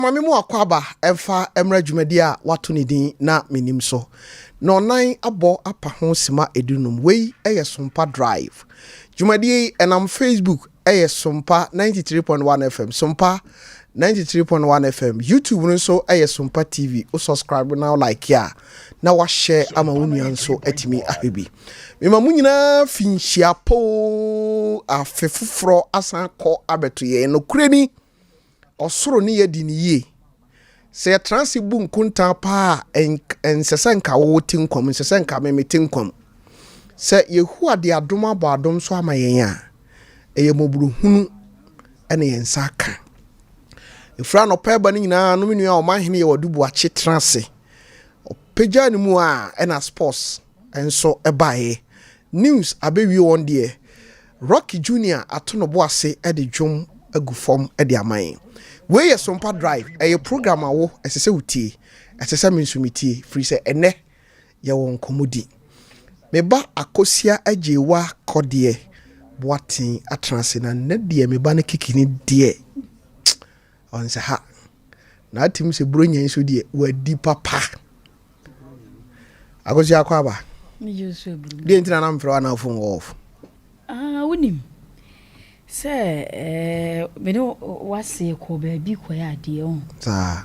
Mami mu akwaba emfa emra dwumadi a wato ne din na menim so. No nan abo apa ho sima edunum wei eye Sompa drive. Dwumadi enam Facebook eye Sompa 93.1 FM. Sompa 93.1 FM. YouTube nso eye Sompa TV. O subscribe now like ya. Na wa share ama wonu so etimi ahwebi. Mema mu nyina finhia po afefufro asan ko abeto ye no kureni. Osoro ni yedi ni ye se transibu nkunta pa ensesenka wo tinkom ensesenka me tinkom se yehu ade adoma ba adom so amayen a eye moburu hunu ene yensaka efra no peba ni nyina no menu a o mahene ye wadubu ache transe opeja ni mu a ena sports enso ebae news abewi won de Rocky Junior atono bo ase e de dwom agufom e de amayen. We ye Sompa drive a program awo esese utie esese minsumiti free se ene ye won komodi meba akosia ajewa kodie boatin atranse na ne de meba ne kikini de on se ha na atim se bronya nso de wadi papa akosia akwaba me juso bru de ntina na mfro na phone off wonim se me no wase ko ba bi ko ya de on sa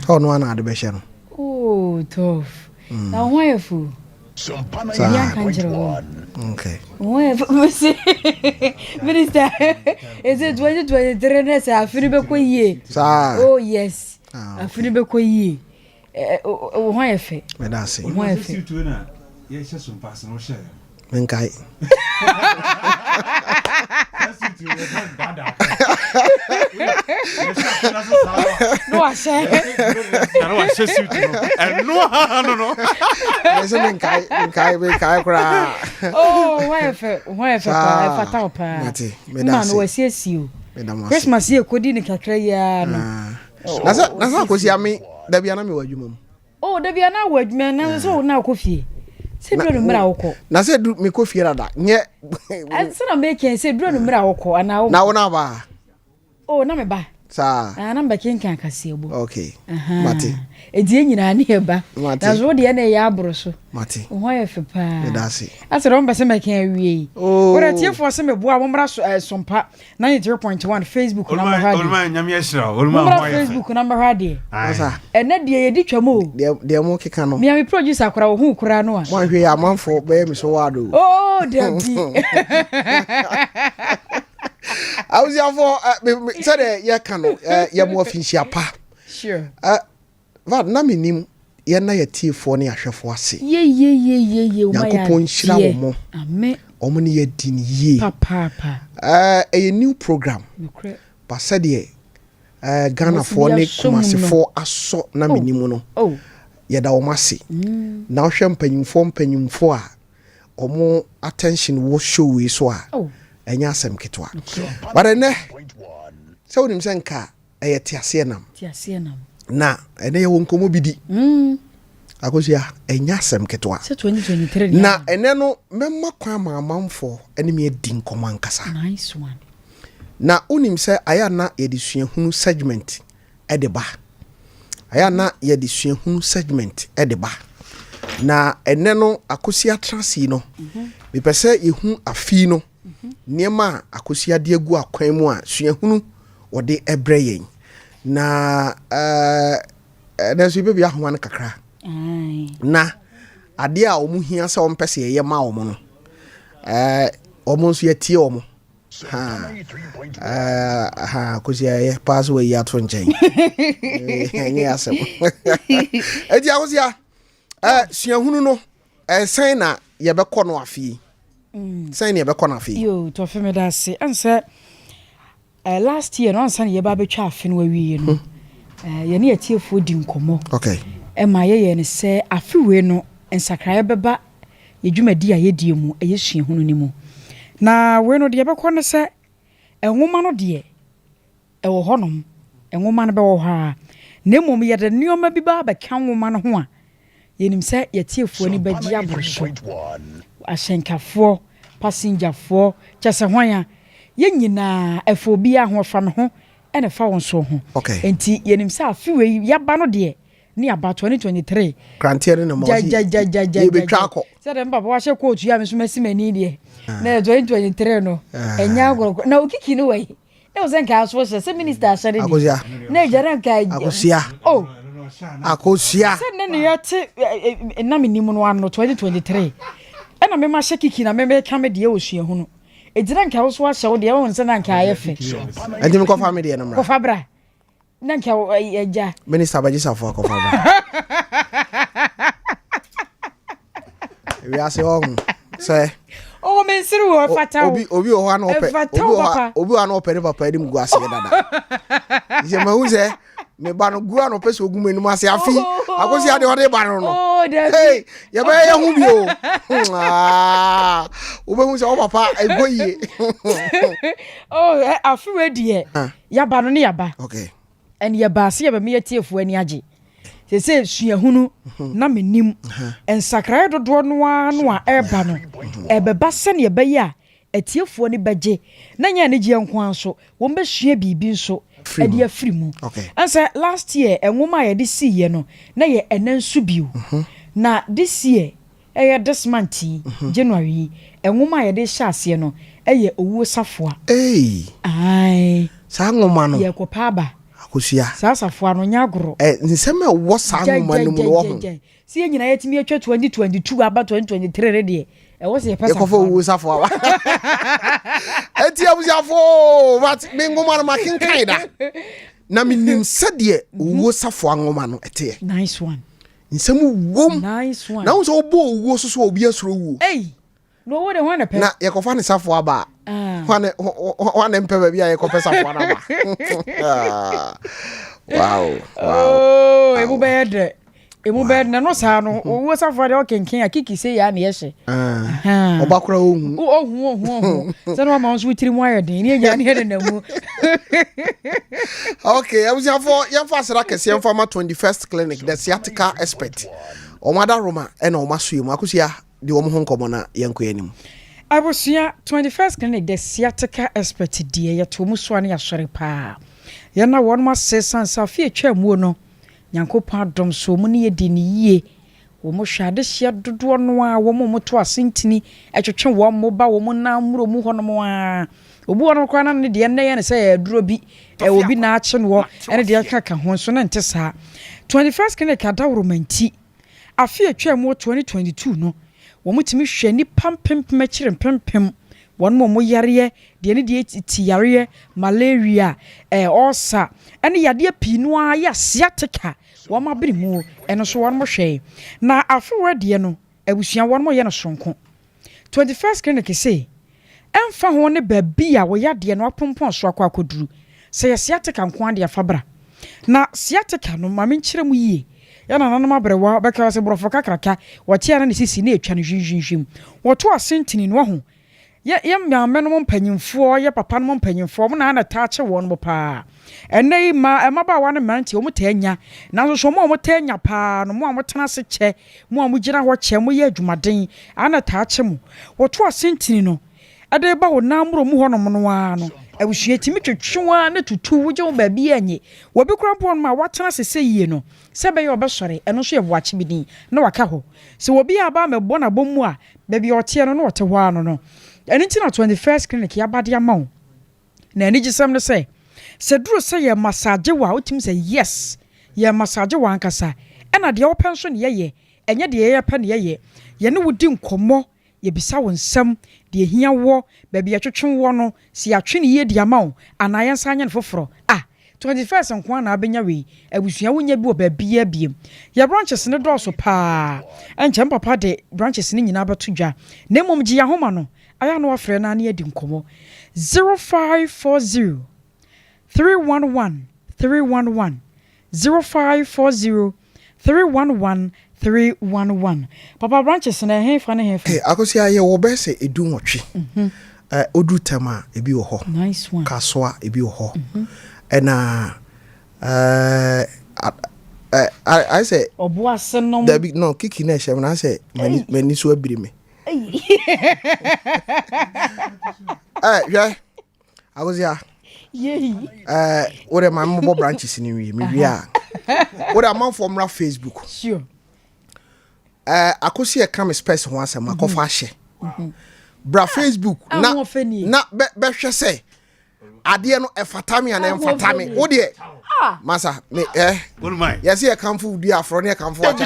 no ana de be hye no oh tof na hoefu Sompa na ya kanjero okay hoefu se minister is it 2023 na se afiri be ko yie sa oh yes afiri be ko yie hoefu me da se hoefu tu na ye hye Sompa se no hye menkai no I say no menkai kra oh hoefu pa fata pa mate me na da no se wasiesiu me da ma Christmas ye kodi ni kakra ya no na kosi ami da bia na me wadwuma mu oh da bia na wadwuma na so na akofie se duro no mra woko na se du me kofie rada nye se na make se duro no mra woko ana wo na wona ba oh na me ba sa na mba kenkan kasebo okay mate edie nyina na eba Mate. na zo de na ya abro so mate ho ya fepa me da se ase ro mba se make awie Oh. ora tie fo se me boa mo mra so Sompa 93.1 Facebook na mo ha de olma nyam ye hira olma mo mra hoye Facebook na mo ha de asa ene de ye di twamo de mo keka no mi am producer akora wo hu kura no a mo ahwe ya manfo be me so wado oh damn I was here for said ya kano ya mo finhia pa sure va na menim ya na ya tiefo ne ahwefo ase ye o ma ya yakopon hira wo mo amen omo ne ya din ye papa a new program nokre ba said Ghana for ne Kumasifo aso na menim no oh ya da wo mase na wo hwe mpanyimfo a omo attention wo show we so a oh enya asem ketwa but ne so nim senka tiase nam na ene ye wonkomo bidi akosia enya asem ketwa se 2023 na ene no memma kwa mamamfo ene me di nkomo ankasa nice one na unim se aya na ye disuahunu segment edeba aya na ye disuahunu segment edeba na ene no akosia trasi no me pese yehu afi no niema akosia de agu akwan mu a suahunu wode ebre yen na na so bebia ho an kakra na ade a omu hia se o mpese ye ma o mo no omo so yatie o mo akosia ye pass we ya to nchen enye asem edi akosia suahunu no sen na ye bekọ no afi sen na ye bekọ na afi yo to fe me da se anse last year no anse ye ba betwa afi no awie no ye ne yetiefo di nkomo okay ma ye ne se afi we no ensakra beba ye dwumadi a ye die mu ye suahunu ni mu na we no de bekọ no se enwoma no de wo honom enwoma no be wo ha na mom ye de nioma bi ba beka nwoma no ho a yenim se yetiefo ni bagi abroso asenkafo passenger fo chese hwan ya ye nyina efo bi ahofa me ho ene fa won so ho okay enti yenim sa afiwe yaba no de ni aba 2023 grantier no mo ye betwa akọ se dem baba wa hye coach ya me so masimani de na 2023 no enya agoro na okiki no wai e wo zenka aso se minister asare akosia na ejara nka akosia oh akosia se ne ne yate na Menim no ano 2023 ena me ma hye kiki na me ka me de osua hu no ejira nka wo so ahye wo de wo nse na nka ayefe enti me ko family no mra ko fabra na nka eja minister bajisa fo ko fabra we ase on say oh men siru wo fata obi o ho na ope obi o na ope ne papa edim gu ase dada je ma hu se me ba no gu na ope so gu menim ase afi akosi ade ho de ba no hey ye ba ye hu bi o obi hu se o papa egoyie oh afi we die ya ba no ne ya ba okay en ye ba se ye ba me yetiefu ani age se suahunu na Menim ensakra dodo no a eba no ebeba se ne eba yi a etiefu ni beje na nya ne je nko anso wo be sua bibi nso e de afiri mu ansa last year enwoma ye de siye no na ye enansu biu na this year this month January enwoma ye de hyase no ye owuo safoa ai sa nwoma no ye kopa aba akosia sasa fo ano nya agoro nseme wo sa nwoma no mu no ho si nyina yetimi atwa 2022 aba 2023 re de wo se pesa ko fo wo safo aba eti abusia fo but me nwoma no makin kaida na Menim sede wo safo nwoma no ete nice one nsemu wom nice one na wo so obo wo so obi asuro wo no wo de ho na pe na ye ko fa ne safo aba wane mpe baby ya ko pesa fo na ba wow oh emu bed na no sa no wo safo de o kenken akiki se ya na ye hye obakura ohu se no ma nso tiri mu ayede ni eja ni hede na mu okay abusia fo ye fa sera kese ye fa ma 21st clinic the sciatica expert o mada roma e na o maso mu akusia de wo ho nkomo na ye nko yanim Abusia 21st clinic the sciatica expert die ye to mu so na ya sori pa ye na won ma sesan sa fi atwa mu no Nyankopon adom so mu ne yedi ni yie wo mo hwade hia dodo no a wo mo to asentini etwetwe wo mo ba wo mo na muro mu ho no mo a obu wono kwa na ne de ne ye ne se ya duro bi obi na ache no ene de kaka ho so na nte sa 21st clinic adawromanti afi atwa mu 2022 no wo mo timi hwe ni pampem akire pempem won mo yare de ne de ti yare malaria ulcer ene yade pinu a ya sciatica wo ma biri mu eno so won mo hwe na afewa de no abusua won mo ye no sonko 21st clinic say emfa ho ne babi a wo yade no apompon so akwaduru se ya sciatica nko ade afabra na sciatica no ma menkyere mu yie yana nanu mabrewa beka se brofo kakraka wotia na ne sisi na etwa no hwinhwinhwim woto asentini no ho ye mmame no mpanyimfo ye papa no mpanyimfo mo na taache won mo pa enei ma emaba wa ne manti o mo tanya na so mo tanya pa no mo tena se che mo gira ho che mo ye adwumaden ana taache mo woto asentini no ade ba wo na mro mu ho no mo no wa no abusua timi twetwewa na tutu wuje wo ba bi anye wo bi kura pon ma watena sese yie no sebe ye obesore eno so ye boache bidin na waka ho se wo bi aba me bona bomu a ba bi ote no na wote ho ano no eni nti na 21st clinic ya bade amawo na eni gisem no se duro se ye massage wa otim se yes ye massage wa ankasa ena de wo penso ne ye enye de ye pe ne ye ne wodi nkomo ye bisa wo nsam de hia wo ba bi atwetwe wo no si atwe ne ye di amawo anaye nsa anya ne foforo 21st nko na abenya we abusua wonya bi wo ba bia biem ye branches ne dɔso pa enche papa de branches ne nyina beto dwa na mom gi ya homa no aya no afre na adi nkomo 0540 311 311 0540 311 311 papa branches na hefa na hefa akosia ye wo be se edu nwotwe odu tema ebi wo ho nice one kasoa ebi wo ho ena I say obo asenom David no kiki na hye na say mani so abiri me yeah akosia What am I mobile branches in you? Maybe what am I from Facebook? Sure. I could see a camera space once a maco fashe. Bra Facebook, na be say. Adia no efatami and emfatami. What dear? Massa, me yes, here come food, dear, from here come for and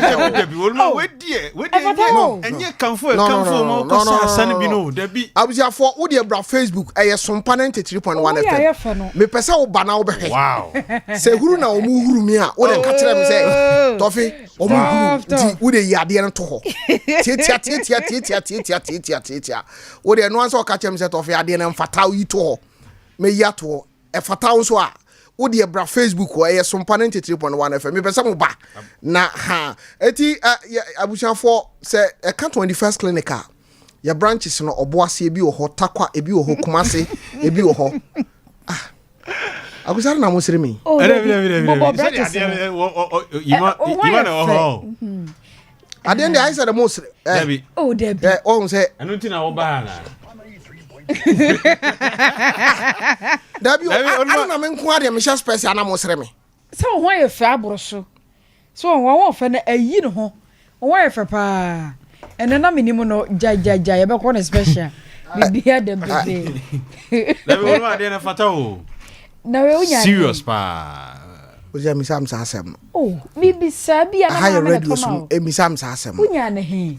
you come for no, Debbie. I was here for Udia Bra Facebook, a Sompa 93.1 FM. Me pesa o bana obe. Wow. Say who na omu me a o den ka kire me say Tofi omu di wo de yade no to ho. Titia. Wo de no anso ka kire me say Tofi ade na mfata yi to ho. Me yato e fata wo so a wo de bra Facebook o e Sompa 93.1 FM. Me pesa mo ba na ha eti abusiafo say e ka 21st clinic a ya branches no oboase ebi wo ho takwa ebi wo ho kumase ebi wo ho akusara na mo sire mi ade ndi I said the most Debbie oh say anu nti na wo ba na Debbie anu na me nko ade me sha special na mo sire mi so ho ye fa aboroso so wo fa na ayi no ho wo ye fa pa ene na Menim no ja ye be ko na special bibia dem bebe Debbie wo ade na fata o na we unya serious pa oja mi sam sa asem oh bibi sabi ana na me to mi sam sa asem unya na he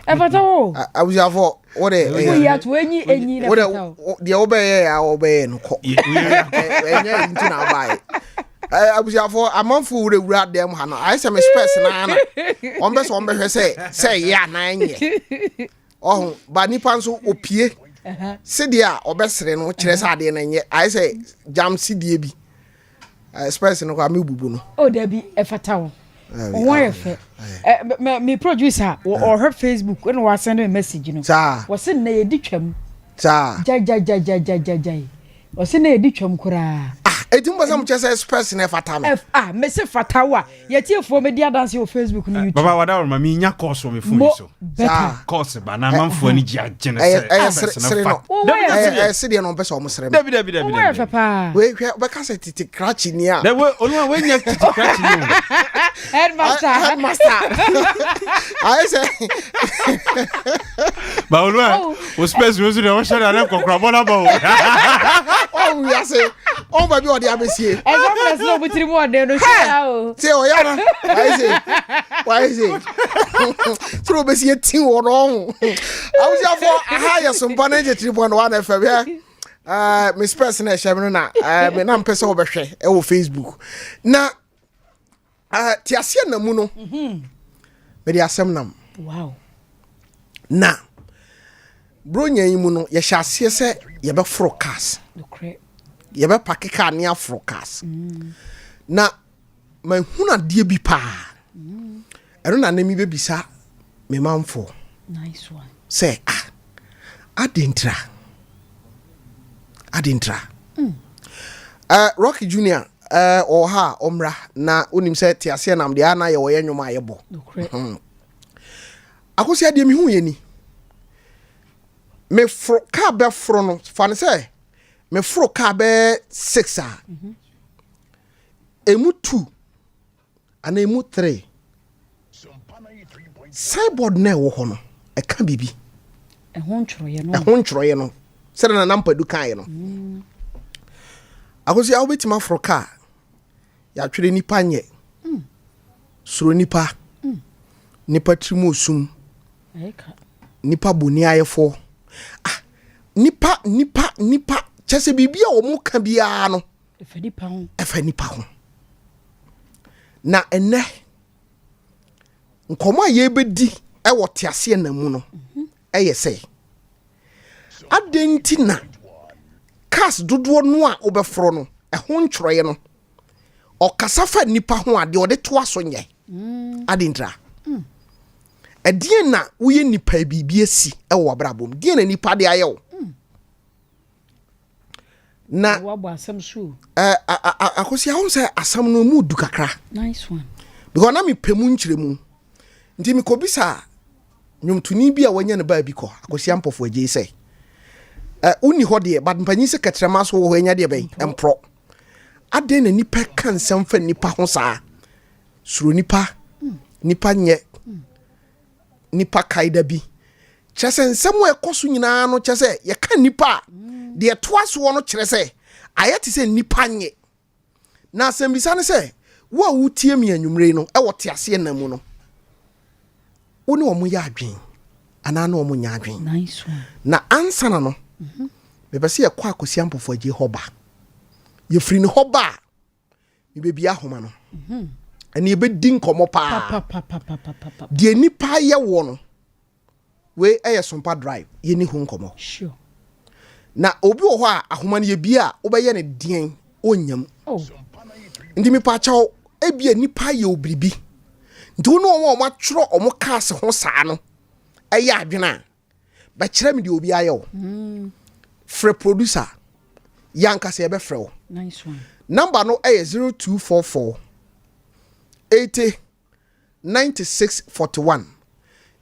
e fata o abuja for what we ya to enyi na fata o de obeye no ko enye nti na bai abuja for amanfo wura dem ha no I say me space na na on be hwe say ya na enye oh ba nipa nso opie sedia obesere no kire sa ade na enye I say jam sidie bi space no kwa me bubu no oh Debbie e fata o won ye fe me producer or her Facebook when we send a message no was say na ye di twam ja was say na ye di twam kura etim basam chese space na fata me me se fata wa ye tiefo me dia dance o Facebook no YouTube baba wada ma me nya course me phone so course ba na manfo ani gi agene se no se de no pese o mo sere Debbie we be ka se titi cratch ni a we onu we nya titi cratch ni headmaster I say ba onu o space we so de o share na kokra bona ba o oh we say oh baby o de abesie e go press no butiri mo de no share o say o ya na why say throw besie tin wo no awusia for aha ya Sompa 93.1 FM ya me space na share no na me na mpese wo behwe e wo Facebook na ti asie na mu no me di asem nam wow na bro nyan mu no ye hya asie se ye be forecast okay ye be pakeka ne afrocast na ma huna die bi pa ero na nemi be bisa me manfo nice one say adintra Rocky Junior oha omra na onim say ti ase nam de ana ye wo ye nwoma ye bo akosi ade mi hu ye ni me fro ka be fro no fa ne say me fro ka be 6 a emu 2 ana emu 3 cyborg na wo ho no e ka bibi e ho ntworo ye no se na nampa du kan ye no akosi a obetima fro ka ya twere nipa nye suro nipa nipa trimu osum nipa boni ayefo nipa chese bibia o mu ka bia no efa nipa ho na ene nkoma ye bedi e wo tiase na mu no eye sei adentina kas dodo no a obefro no e ho ntwroye no o kasafa nipa ho ade o de to aso nye adentra edien na wo ye nipa bibia si e wo abrabom dien na nipa de ayewo na wabo asam su akosi ahun say asam no mu du kakra nice one because na me pemu nkyiremu nti me kobisa nyomtuni bi a wanya ne ba bi ko akosi ampofo age say uni hɔ deɛ but mpanyin sɛ kɛtrɛma so wɔ hɔ anya deɛ bɛn ɛmporɔ aden na nipa kan nsɛm fa nipa ho saa suro nipa nipa nyɛ nipa kaida bi kyerɛ sɛ nsɛm a ɛkɔ so nyinaa no kyerɛ sɛ yɛka nipa deɛ toa so no kyerɛ sɛ ayɛ te sɛ nipa nyɛ na asɛm bisa ne sɛ wo a wotie mi anwumre no ɛwɔ te ase na mu no wo ne wɔn yɛ adwen anaa na wɔn nyɛ adwen nice one na ansa na no mepɛ sɛ yɛkɔ akɔsi ampɔfo agye hɔ ba yɛfiri ne hɔ ba a mebɛbi ahoma no ɛne yɛbɛdi nkɔmmɔ paa deɛ nipa yɛ wɔ no wei ɛyɛ Sompa drive yɛni ho nkɔmmɔ sure na obi wɔ hɔ a ahoma no yɛbi a wobɛyɛ ne deɛn ɔnyam nti mepa kyɛw ebia nipa yɛ obiribi nti wo ne ɔmo atwerɛ ɔmo cars ho saa no ɛyɛ adwene a bɛkyerɛ me deɛ obi ayɛ wo frɛ producer yankasa yɛbɛfrɛ wo nice one number no ɛyɛ 0244 80 9641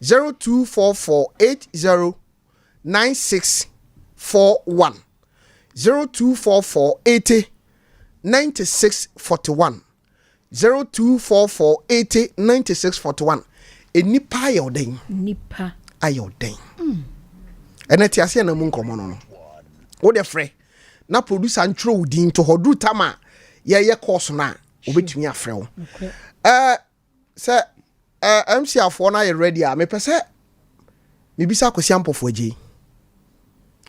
0244 80 9641 0244 80 9641 0244 80 9641 enipa ayɛ ɔden nipa ayɛ ɔden ɛnɛ te ase na mu nkɔmɔ no wo de frɛ na producer ntwerɛ wo din to hɔ duru tama yɛyɛ course na obetumi afrɛ wo sɛ MC afoɔ na yɛ ready a mepɛ sɛ mebisa akosi ampɔfo agye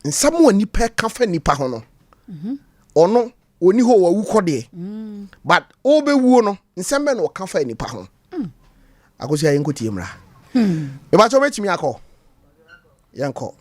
nsɛm wɔ nipa ka fa nipa ho no ɔno oni hɔ wa wu kɔdeɛ but obɛwuo no nsɛm bɛ na ɔka fa nipa ho akosi ayɛ nkotie mmra eba cho betimi akɔ yankɔ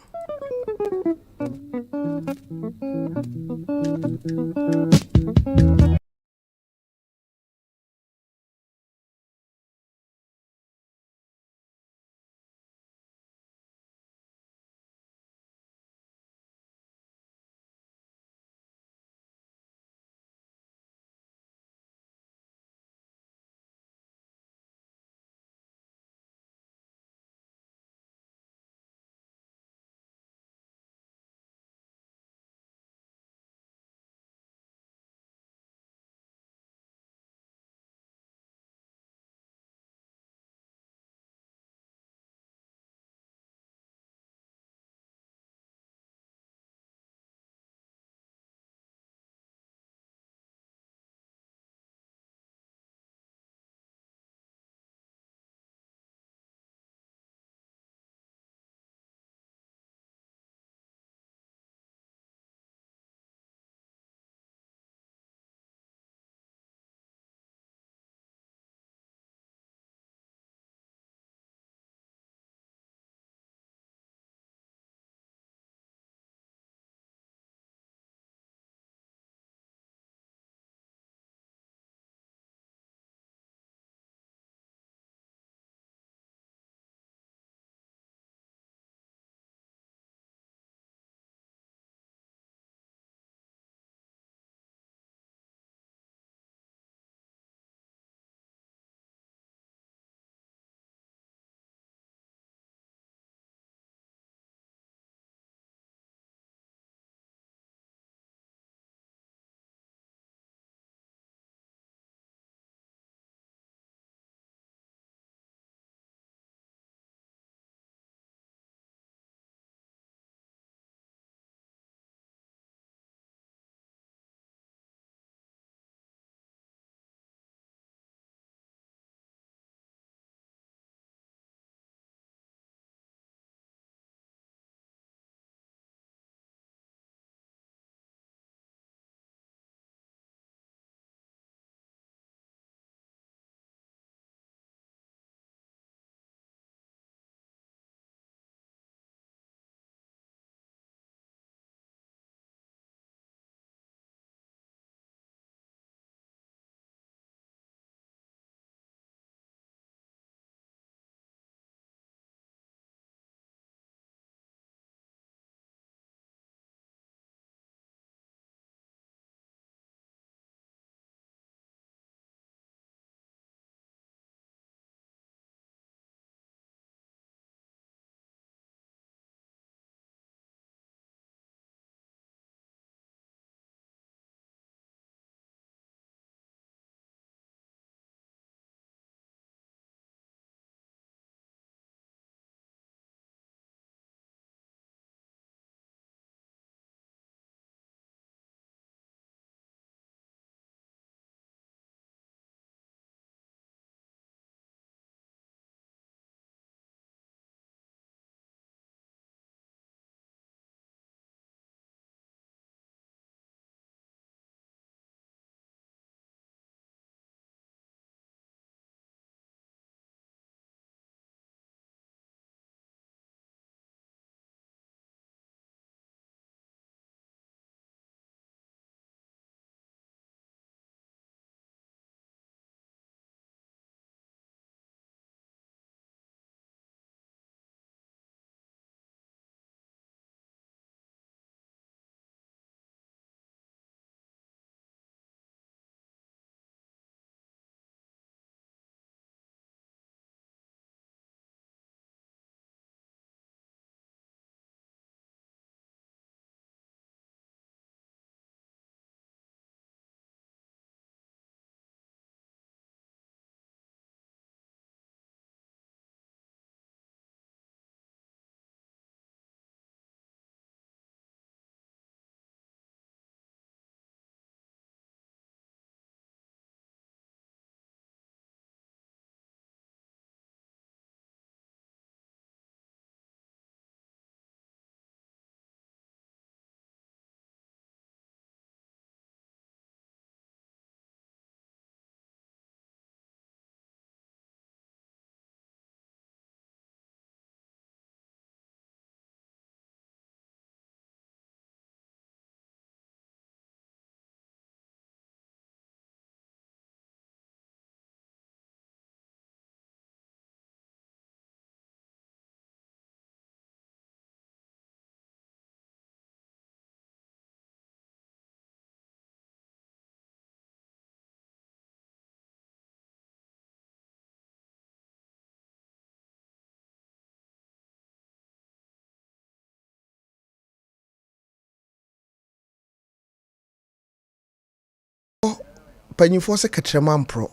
panyimfo se ketrema mpro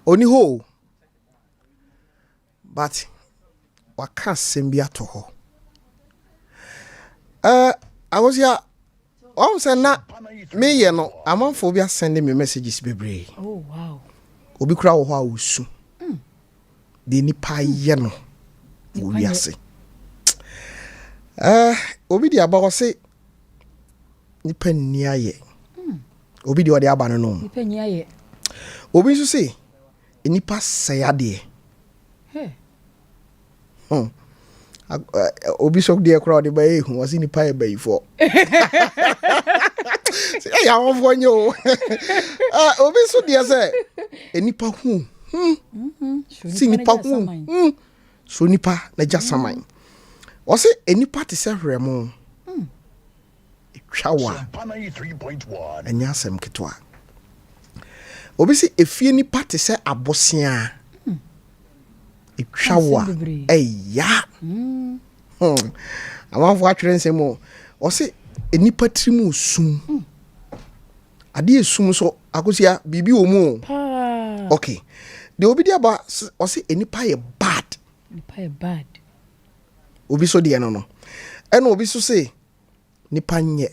oni ho but waka sembi ato ho I was here say na me ye no amanfo bi send me messages bebre. Oh wow. Obi kura wo ho a wosu de nipa ye no wo wiase obi di aba say nipa ni aye obi di ode aba no nipa ni aye obi so say nipa sayade obi sok de kura de ba ehu wasi nipa e bayifo say ya won fo nyo obi so de say nipa hu si nipa hu so nipa na jasaman wasi nipa te se hwemo twawa enya asem ketwa obi si efie nipa te se abosia twawa eya amanfo atwere nsem o se enipa trimu sum ade esum so akosia bibi omu okay de obi dia ba o se enipa ye bad obi so de no ena obi so se nipa nye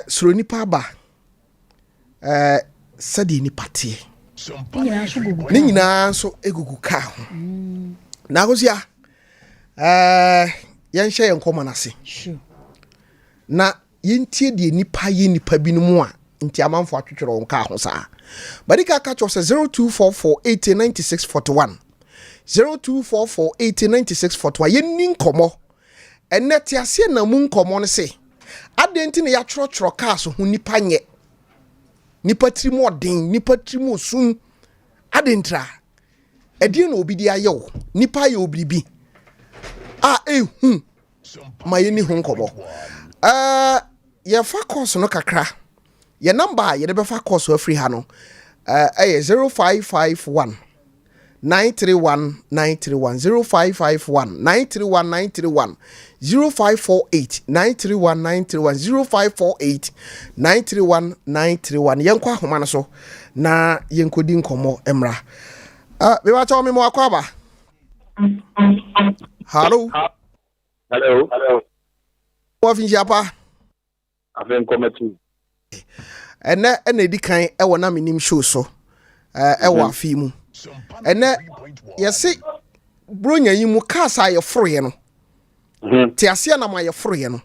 suro nipa ba sadi nipa tie ni nyina so egugu ka ho na akosia yan hye yen koma nase na yentie de nipa binumu a nti amanfo atwetwere won ka ho saa badika ka cho se 0244809641 0244809641 yenni nkomo enete ase na mu nkomo ne se adenti ne ya choro ka so ho nipa nye nipa trimo odin nipa trimo sum adentra edie na obi di ayewo nipa ye obribi ehu ma yeni ho nkomo ye fa course no kakra ye number ye de be fa course afri ha no 0551 931931 0551 931931 0548 931931 0548 931931 yenkwa ahoma no so na yenkodi nkomo emra be wa chawo me mo akwaba hello wa fin japa afen komatu ene edi kan ewo na Menim show so ewo afi mu ene yesi bronya yi mu kasa ye foroye no ti ase na ma ye foroye no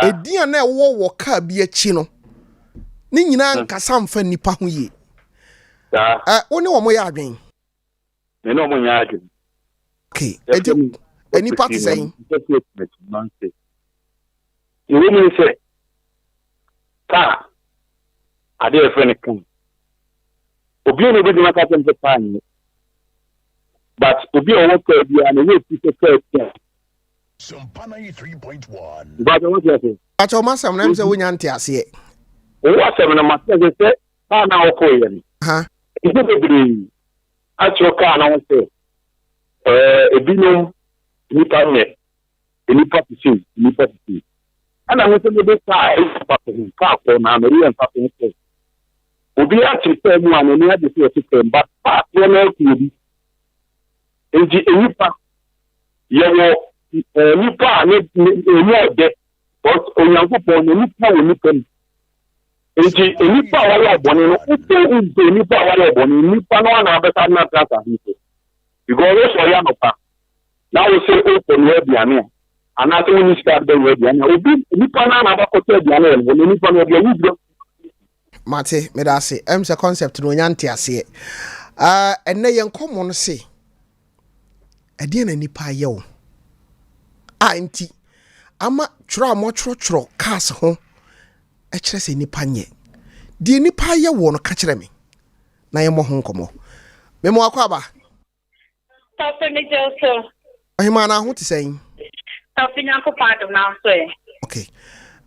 edian na ewo ka bi achi no ni nyina nkasa mfa nipa ho ye oni wo mo ya adwen me no mo nya adwen okay eni party saying you mean say ta ade e friend kan obi no be maka tem se pan but obi o work e bia na we ti se ka Sompa 93.1 but what you say acho masam na mse wonya nte ase o wasem na mase se ta na o ko ye ha ibe bebre acho ka na o se ebinom nipa nye nipa tisi ana mo se be ta e papa ka ko na meri en papa se obi a ti se mu ana ni ade se o ti ba pa ko na ku bi enji nipa yewo nipa ne eni ode but onyankopo ne nipa wo nipa enji nipa wa ya boni no uto nipa wa ya boni nipa no na abeta na trata hite because so ya no pa na we say open we biane ana to ni start the we biane obi nipa na ba ko to biane we nipa no bia wudro mate me da se emse concept no nyante ase enne yen komo no se ade na nipa ye wo anti ama twra mo twro cars ho e kire se nipa nye di nipa ye wo no ka kire me na ye mo ho nkomo me mo akwaba Tofi me Joseph. ahima na ho te sen Tofi nyanko pado na so e. okay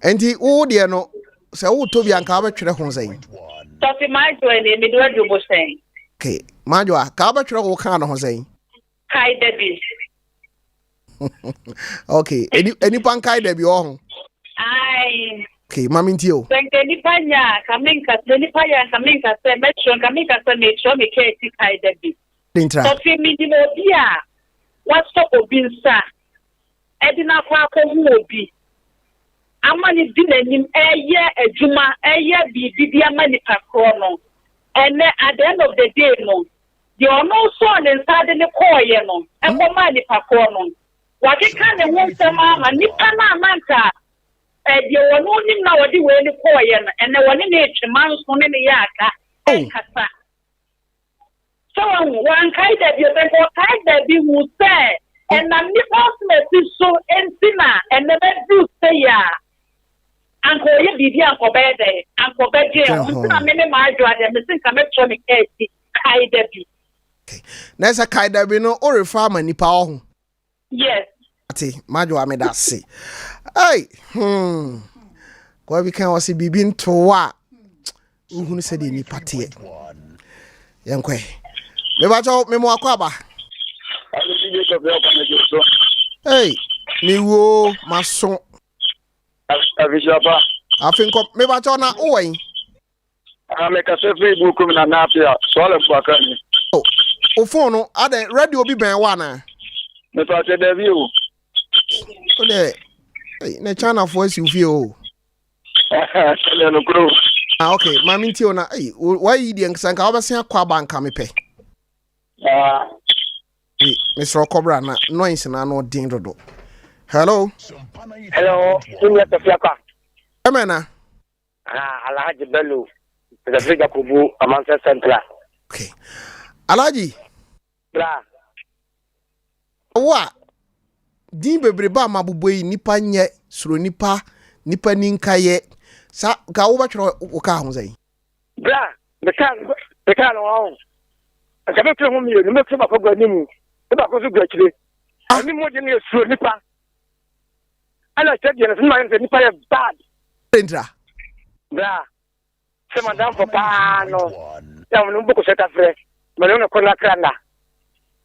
enti wo de no se wo to bia nka ba twere ho sen Tofi my joy ne me do adubo sen. okay majo ka ba twere wo kan no ho sen Kai Debbie. okay eni pan kai de bi o ho Ai. Okay, mami ntio. Senge ni panya kaminka se metro kaminka se metro me keti kai debi. Dintra. So fi mi di obi a waso obi nsa. E di na kwa ko hu obi. Amani di nanim eye adwuma eye bibi amani pakro no. And at the end of the day no. The ono so ne nsa de ne koye no. E ko mani pakro no. Wakika ne ho nsema ma nipa na amanka the one only now the way the coin and the one in each man's one in the yaka and cassa. So one kind of you think what kind that you will say, and I'm the ultimate is so intima and the bed do say ya. Uncle Yidi, Uncle Bede, Uncle Bede, I'm in my drive and the thing I'm electronic Kai Debbie. There's a Kai Debbie no or a farmer nipa. Yes. Ati majwa me da se. Hey, Kwa we can wasi bibin towa. Uhunu se di ni patie. Yankwe. Me ba jo me mo akwa ba. Hey, mi wo maso. Avishapa. Afinko me ba jo na owen. Me ka se Facebook mi na na apia. So ala kwa ni. Oh, o phone no ade radio bi ben wa na. Me fa se de view. Ole, na China for you feel. Ah, okay, mami ntio na, why you dey nka nka obesia kwa banka mepe. Mr. Cobra na noise na no din dodo. Hello. Hello, Junior Tofiakwa. Emena. Alhaji Bello. The figure kubu Amansa Central. Okay. Alhaji. Bra. Wa din bebreba mabuboi nipa nye suro nipa ninka ye sa ga wo batwero wo ka ho zai bra the can no aka be tro ho mi no me tro ba ko gani mu e ba ko so gwa kire ani mo je ne suro nipa ala tedi na sin ma nipa ye bad entra bra se madam papa no ya mo mbuko se ta fre me no ko na kranda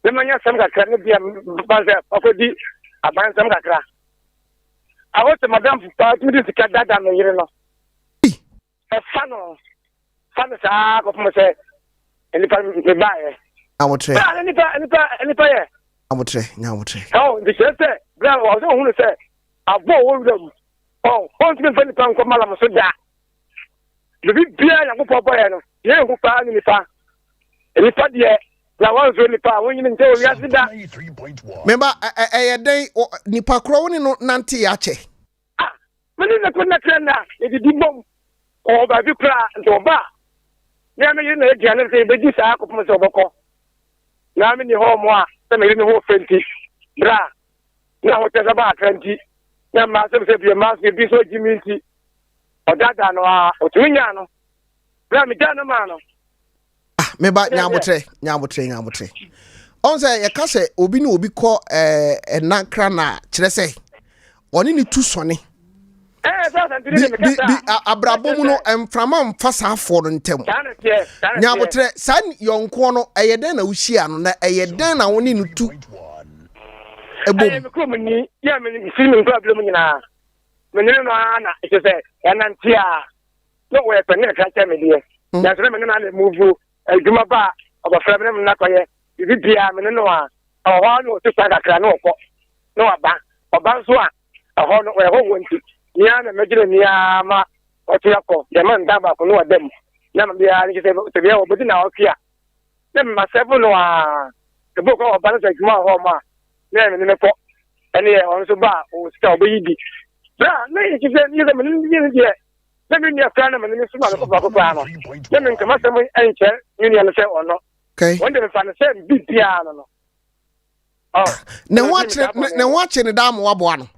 le manya sam ga kranda bia banza akodi abansam kakra awo se madam pa tu di sika dada me yire no e fano sa ko mo se eni pa me bae amotre eni pa ye amotre oh di se bra wo so hunu se abo wo wudam oh on ti me fa ni pa ko mala mo so da le bi bia ya ko popo ye no ye ko pa ni pa eni pa de la wanzo ni pa wonyi nte o ya sida memba den nipa kro woni no nante ya che meni na ko na trena e di bom o ba bi kra ndo ba na me yina e diane se be di sa ko mo se oboko na me ni ho mo a se me ni ho fenti bra na ho te sa ba atranti na ma se bi ma se bi so jiminti o dada no a o tunya no bra me dana ma no meba nyamotre on say ye ka se obi na obi ko enankra na kire se oni ni tu sone abrabo mu no emframa mfasa afo no ntem nyamotre san yonko no eyeden na wuhia no na eyeden na woni no tu ebom ko mni ya me film problem nyina me ne no ana e se enantia no we pe ne ka cha me die ya se me na na move adwuma ba obafra me na koye bibia me no a ho no to sanga kra no ko no aba nso a ho no we ho wonti nia na megire nia ma Tofiakwa de man da ba ko no adem na me bia ni se te bia obodi na ofia na me masevu no a te bo ko oba na adwuma ho ma na me ne ko ene e on so ba o sta obo yidi bra na yi se ni se me ni die na me ni afra na me ni so ma ko ba ko ba no na me nkama se mo enche ni ni se ono okay wonder me fa na se bibia no oh ne wache ne da mo wabo ano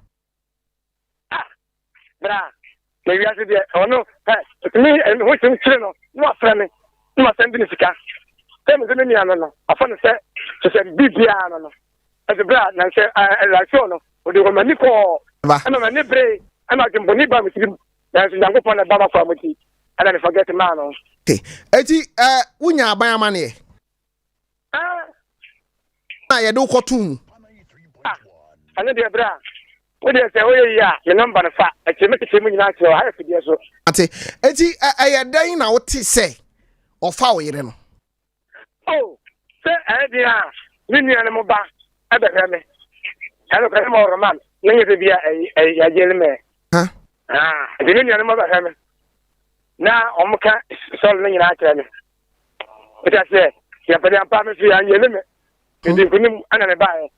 bra me wi ase de ono me ho sim kire no no afra me no send ni sika se me se ni ano no afa na se bibia no as bra na se la show no o de ko mani ko ama mani bre ama ke mboni ba mi tim na se nyango pon na ba ma fa moti ana ne forget man no okay eti wunya aban amane na ye do kotum ana de bra What you say? Oh yeah, your number the fat. I can make it to me now. So I have to be so. Ate eti ayɛdan na wote sɛ ɔfa wo yere no. Oh, say dia ni nua mo ba e be me. Ano ka mo roman. Nenye se bia ya jele me. Ha? Di ni nua mo ba me. Na omuka so le nyina akere me. Ota se ya pede ampa me fi anyele me. Ndi kunim ana me ba e.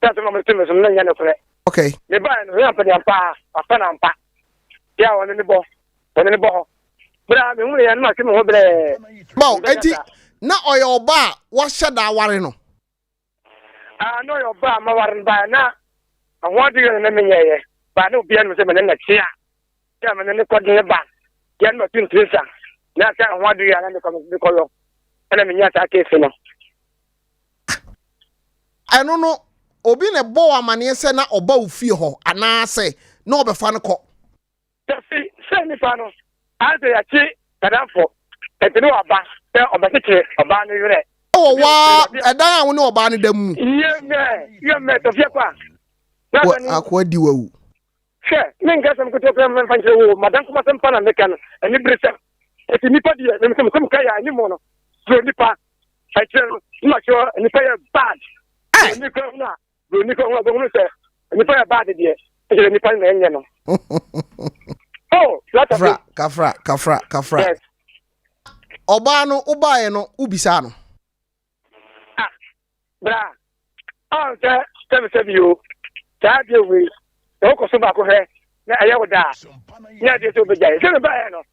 Ta so mo teme so na nya ne kore. Okay. Me ba no ya pede ampa, apa na ampa. Ya woni ni bo. Woni ni bo. Bra me hu ya no akeme ho bre. Bao eti na ɔyɛ ɔba a wahyɛ da aware no. No your ba ma warin ba na. Ahwa de na me nyeye. Ba na obi anu se me na tia. Ya me ne ko de ba. Ya no tin tresa. Na ka ahwa de ya na me ko yo. Ana me nya ta ke fi no. Ɛno no obi ne bɔ amane sɛ na ɔba wo fie hɔ anaasɛ na ɔbɛfa no kɔ. Tafi se ni fa no. Ade ya chi kadafo. Etini wa ba. Se obetete oba no yure. Oh wa ɛdan a wo ne ɔba no da mu. Ye me Tofiakwa. Akwa di wawu. She, men ga sam ko to pem men fanche wo, madan kuma sam pana meka no. Ani brisa. Eti nipa di e me sam ka ya ani mo no. So nipa. I tell you, ma sure nipa ya bad. Ni ko na. Ni ko na go no se. Nipa ya bad di e. E nipa na enye no. Oh, kafra. Yes. Ọba no ubaye no ubisa no. Bra. Tell you. That you we. O ko so ba ko he. Na aye wo da. Na de so be jai. Se ba ye no.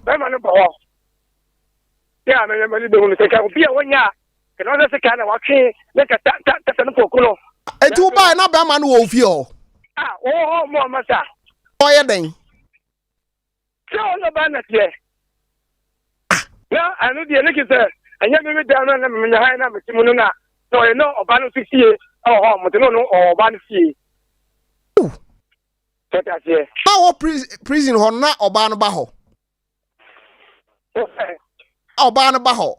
Ba ma no bo. Ya me me be hu se ka obi a wonya. Ke no se ka na wa twe na ka ta no poku no. Eti ubaye na ba ma no wo fie o. Mo ma sa. Oye den. So no ba na tie. Na anu die ne kise. Anya me da no na me nya ha na me timu no na. So you know oba no fie. Oh, mo no oba no fie. So that's it. How prison ho na oba no ba ho. Oba no ba ho.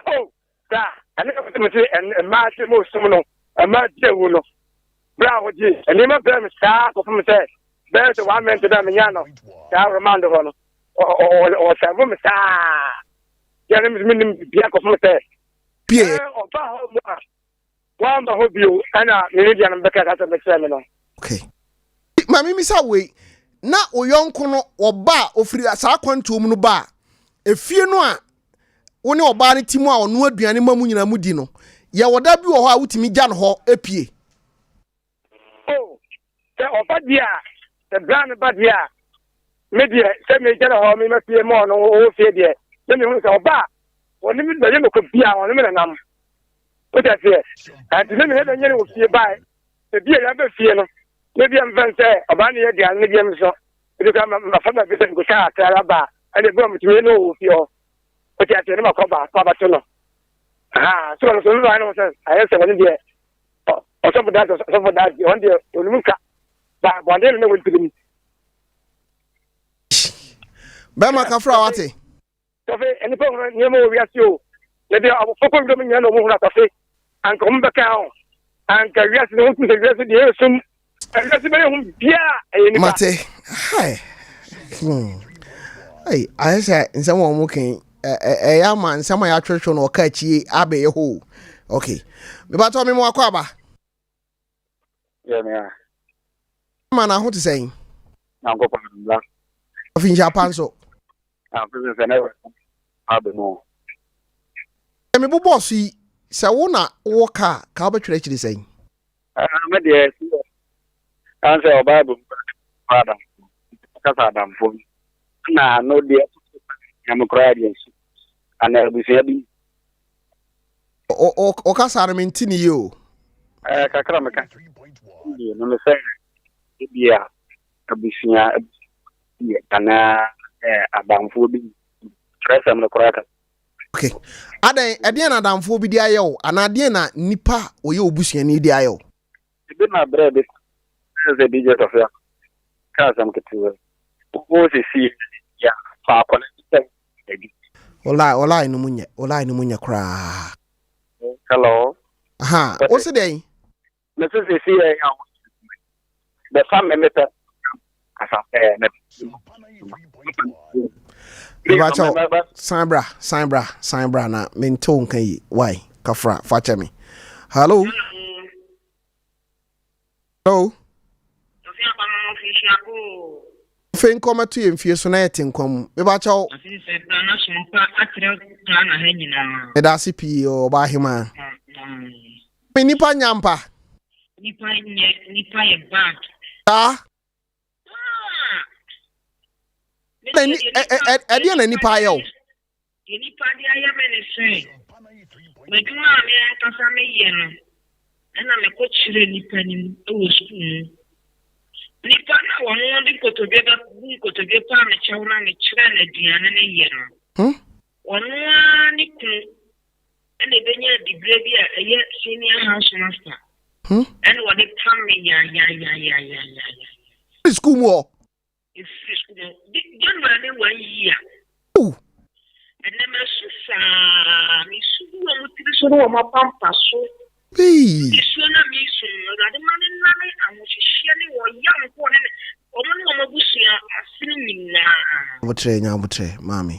Oh, da. Ani ko me say en ma se mo sum no. Ma je wo no. Bra wo je. Ani ma bra me sa ko me say. There's a 1 minute da me nya no. Da remind ho no. O sa mo me sa. Ya ne me bia ko me say. Pie. Oba ho mo. Wa ma ho bio ana me dia no be ka ta me say me no. Okay. Mami misa we na oyonko no oba ofiri asa kwanto mu no ba efie no a wo ne oba ne timu a ono aduane mamu nyina mu di no ye woda bi wo ho a wutimi gya no ho epie. Oh, the oba dia, the brand ba dia. Me dia, se me gya no ho me mafie mo no o fie dia. Se me hu se oba, woni mi do ko bia woni me nam. O ta fie. Ati me he da nyere wo fie bai. Se bia ya ba fie no. Maybe I'm fancy about the idea, maybe I'm so. Because my father didn't go to Araba and the bomb to know your. But I tell him a cover, Pabatono. So I know, I answer one day. Or some of that, one day, Uluka. But one day, no one to me. Bema Kafra, wati. Any problem, no more, we ask you. Maybe I will focus on the no more cafe and come back out. And carry us the rest of Mate, hi. Hey, I say in someone walking a man, some of church on or catch ye abe ho. Okay. But tell me more kwaba. Yeah, man, I want to say. Now go for Of in Japan so. Business and ever. I'll be more. Me bossy, Sawona walker, Calvert actually saying. I'm dear. Answer our Bible, Adam. Adam for me. Nah, no dear. I'm a crying. And I'll be saying, O Casar Mintini you. Cacramaka. No, say, yeah, a bishia, and Adam for me. Try some of the cracker. Okay. Adiana Adam for Bidio, and Adiana Nipa, or you bushing any dio. You did not bread it. As a digit of your cousin, who is yeah, Papa. Ola no munya cra. Hello. Aha, what's the day? Let's see. the family meter. Sambra na menton kan yi why kafra facha me hello fen koma tu yemfie so na yetin kom me ba chawo na Sompa atre na ha nyina e da sipi o ba hima me nipa nyampa nipa ye bad Ni e na nipa yo nipa dia ya me ne sei meduma me akasa me ye no na me ko chire nipa ni o school nipa na won di kotobie pa me chew na me chire na duane ne ye no wonu ni ku ene benya degree bi a ye senior house master and what they come me ya school mo if school don't run in 1 year and then me su no mutiri so no ma pampa so so na me so rade man na me amohihie ni wo yam ko ne omo busia asini nyina butre mami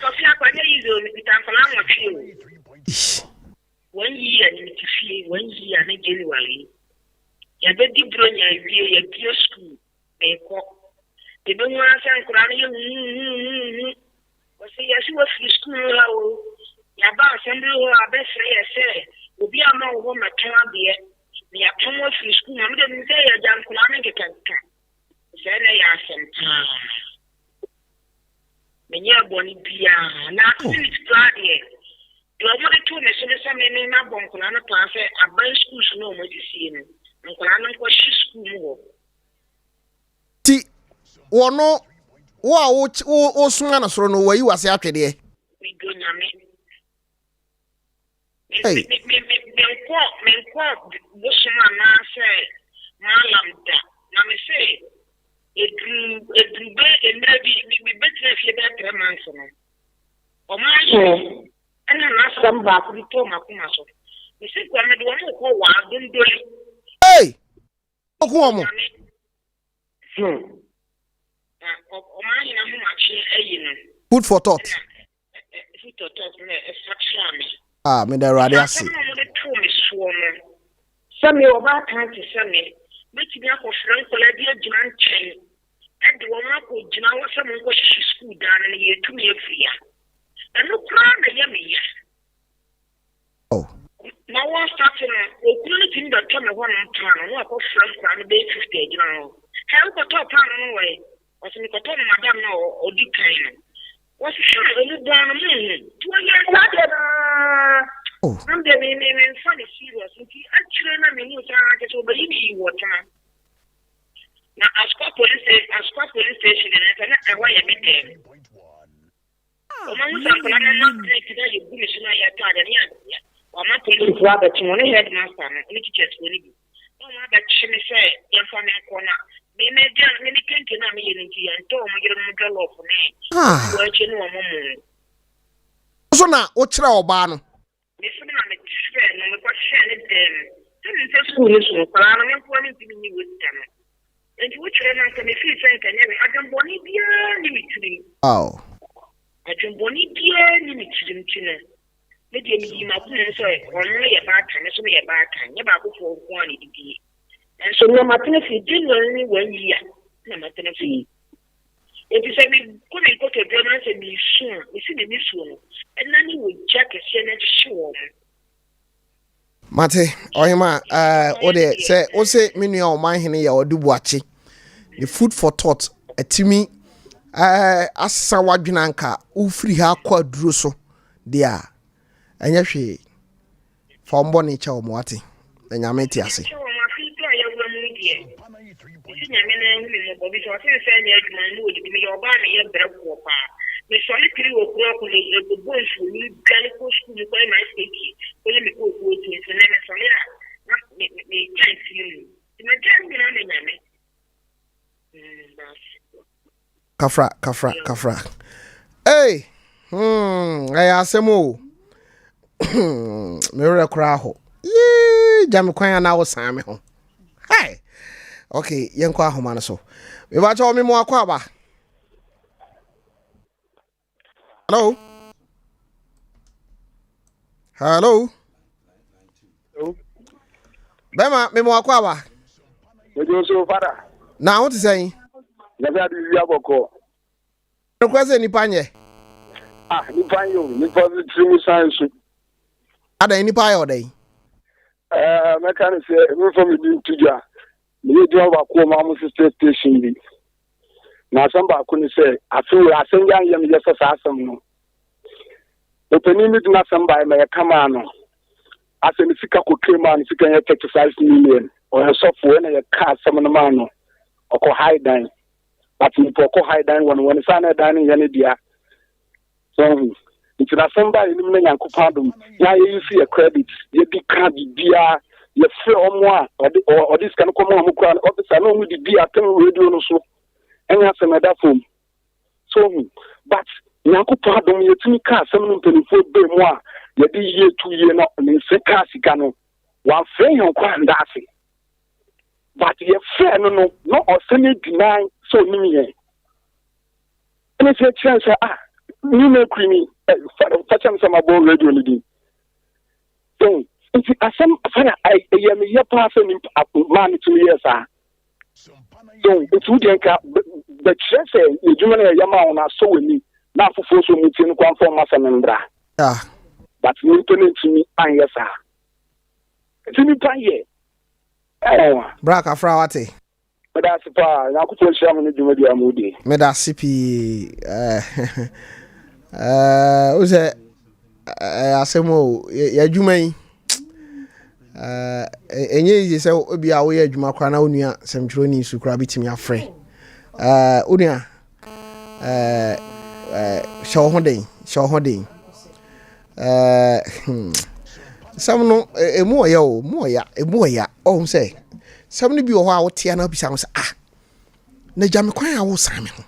Tofiakwa ne yizo ni bitankola nwotwe o 1 year ni tifie 1 year na January ya be di bronya wie ya bio school e ko e be nwa san kura na ye wasi ya si wa free school la o ya ba assembly ho abesre ye se obi ama wo matwa de ya tomo free school na me de nse ya jan kura na nkekanka se na ya senta menye boni bia na activity plan ye do mo de to me so se me na bonkona na plan se aban schools no mo di sie no nkona na ko shi school mo ti wono wo sunga na soro no wayi wase atwede mi do nyame hey me ko bo suma na se malam da na me se edrube enrabi mi betre fie be treman so no o ma so ana na samba ku to makuma so me se kwa me do mo ko wa dondoli hey oku omo o ma ina mo ma chi ayi no food for thought food for thought me extraction me da rade ase mo de to me so no sami o ba kan ti sami beti bi akofran kola bi agina nchen ede wo ma ko gina wo se mo ko shi school dan na ye tu me afia eno kra na ye me ya na wa start na o kunu ni tin da to me ho na tan no akofran kra na be 50 agina no ha ko to pan no we o se mi ko to madam na o di kan no wo se shi elu dan no me tu ye na de na I'm the main funny serious. Actually, I mean, you can't get over any water. Now, Ascot police station, and I want to meet them. Among some, I'm not today, you British and I are tired and yet. Or my police rather to one headmaster, and it's just will be. No matter, she may say, if I'm a corner. They may just many things in a meeting and told me you're a girl of me. Working one moment. So now, what's your ban? Me funa me tshwe no me kwashene dem tini nse school so kwala na me kwa me timi ni wetana enti wo tshwe na ka me fi sai ka nebe adamboni bia ni mitiri adamboni bia ni mitiri mtina me de mi ma ku nso e ono ye ba ka me so me ye ba ka nye ba ko fo ko ani didi enso no matene fi January ni 1 year na matene fi enti se mi ko me ko to de na se mi su mi si mi su no and then you would check a senate sure. Mate, ohima ode say menu o man hene ya odubuachi. The food for thought etimi asa wadwena nka ufiri ha kwa duro so dia enya hwe fombo ni cha omwate enya meti ase me soli kiri wo kuro ko le bo nsu ni gale ko school ko na seki ko le ko ko ti se na me soli na me chance ni me jam ni na nyame kafra hey ay asemo me re kura ho jam kwan na wo san me ho hey Okay, yenko ahoma no so. Me ba cho me mo akwa ba. Hello. Hello. Bema me mo akwa ba. Ojo so fada. Na what say? Na bia di ya boko. No kwese ni panye. Ni panyo, ni positive trimu science. Ada ni pa yo dey. Me kan say me from the tuja. Me di wa ko ma mu sister station bi. Na san ba ku ni say afi asan yan yam ye sa asam no. Openi mi na san ba me kama no. Asem sika ko kema ni sika ye 35 million. O so fo na ye ka asam no ma no. Oko high down. But we oko high down when sana down ye ne dia. So it's na san ba ni me nyankopon dum. Ya ye see a credit. Ye di card bia ye free omo a or this kan come omo kwa officer no mu di bia kan radio no so. Enya asem da phone. So but nyankopon dum ye timi ka asem no mpelifo be mu a ye di ye 2 year no ni se ka sika no. Wa free yon kwa ndase. But ye fair no or semi deny so ni. And it's a chance ni me creamy facham sama bo radio ni. So if asem fana I am ye pass ni man to years so it's would the chance you do na yama on so we na fofo so mu tin kwan for masa membra. But ni to me an yes ah. It's me pan ye. Braka Frawate. Meda sipa na kuto sham ni dwuma dia mudi. Meda sipi ose asemo ya dwuma yi enye yi se obi a wo ya dwuma kwa na onua semtro ni sukura bitimi afre onua show hoden some no emu oya o say some ni bi o ho a wo tia na bisa wo say na jame kwan a wo san me ho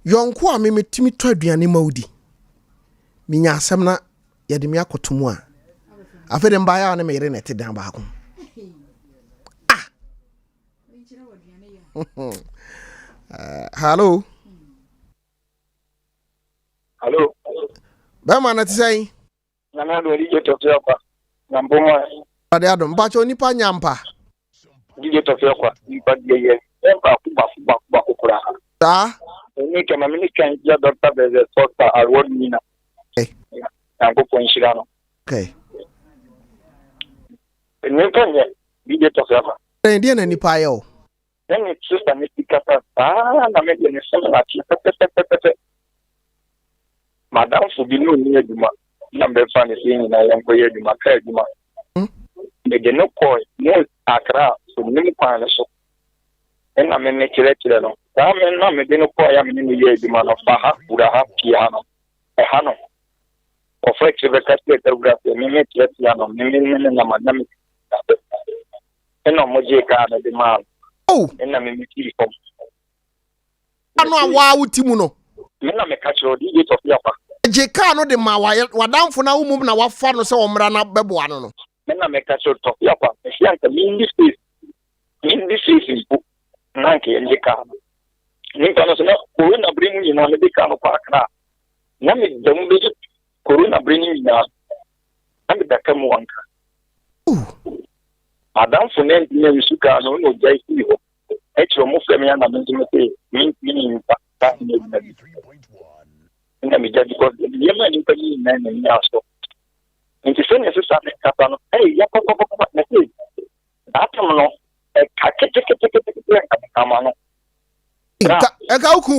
yonko a me metimi to aduane maudi minya asem na ye de me akotomu a afede mba ya na me yere na te dan ba ko hello ba ma na ti say na na do ri je Tofiakwa na mboma ade adom ba cho nipa nyampa ri Tofiakwa nipa ye empa kuba kokura ta ni kama mimi kan ya Dr. Beze Sosta award nina na ko nshira no okay ni kanye ri Tofiakwa ndi na nipa yo ni sister ni tikata na me ni sema na ti madam fubinu ni eduma na be fa ni sin na yan ko eduma ka eduma de no ko no akra so ni mu kwa na so na me ne kire no ta me na me de no ko ya me ni ye eduma no fa ha pura ha pia no ha no o flex be ka te graph me kire no me na madam no mo je ka na de ma na me kiri ko anu awa utimu no me na me ka chiro di Tofiakwa je ka no de ma wadamfo na umum na wafa no se omra na bebo ano no me na me ka chiro Tofiakwa me fianka in this is na ke je ka ni ka no se na corona bring you na me de ka no pa kra na me de mu be corona bring you na me da ka mu wanka madam fo ne ni suka no no jai fi ho e chiro mo fe me na me te mi pa ni na me jadi ko ye ma ni pa ni na ni aso nti se ne se sa me kapa no ya ko na se atam no ka kete ka ma no ka uku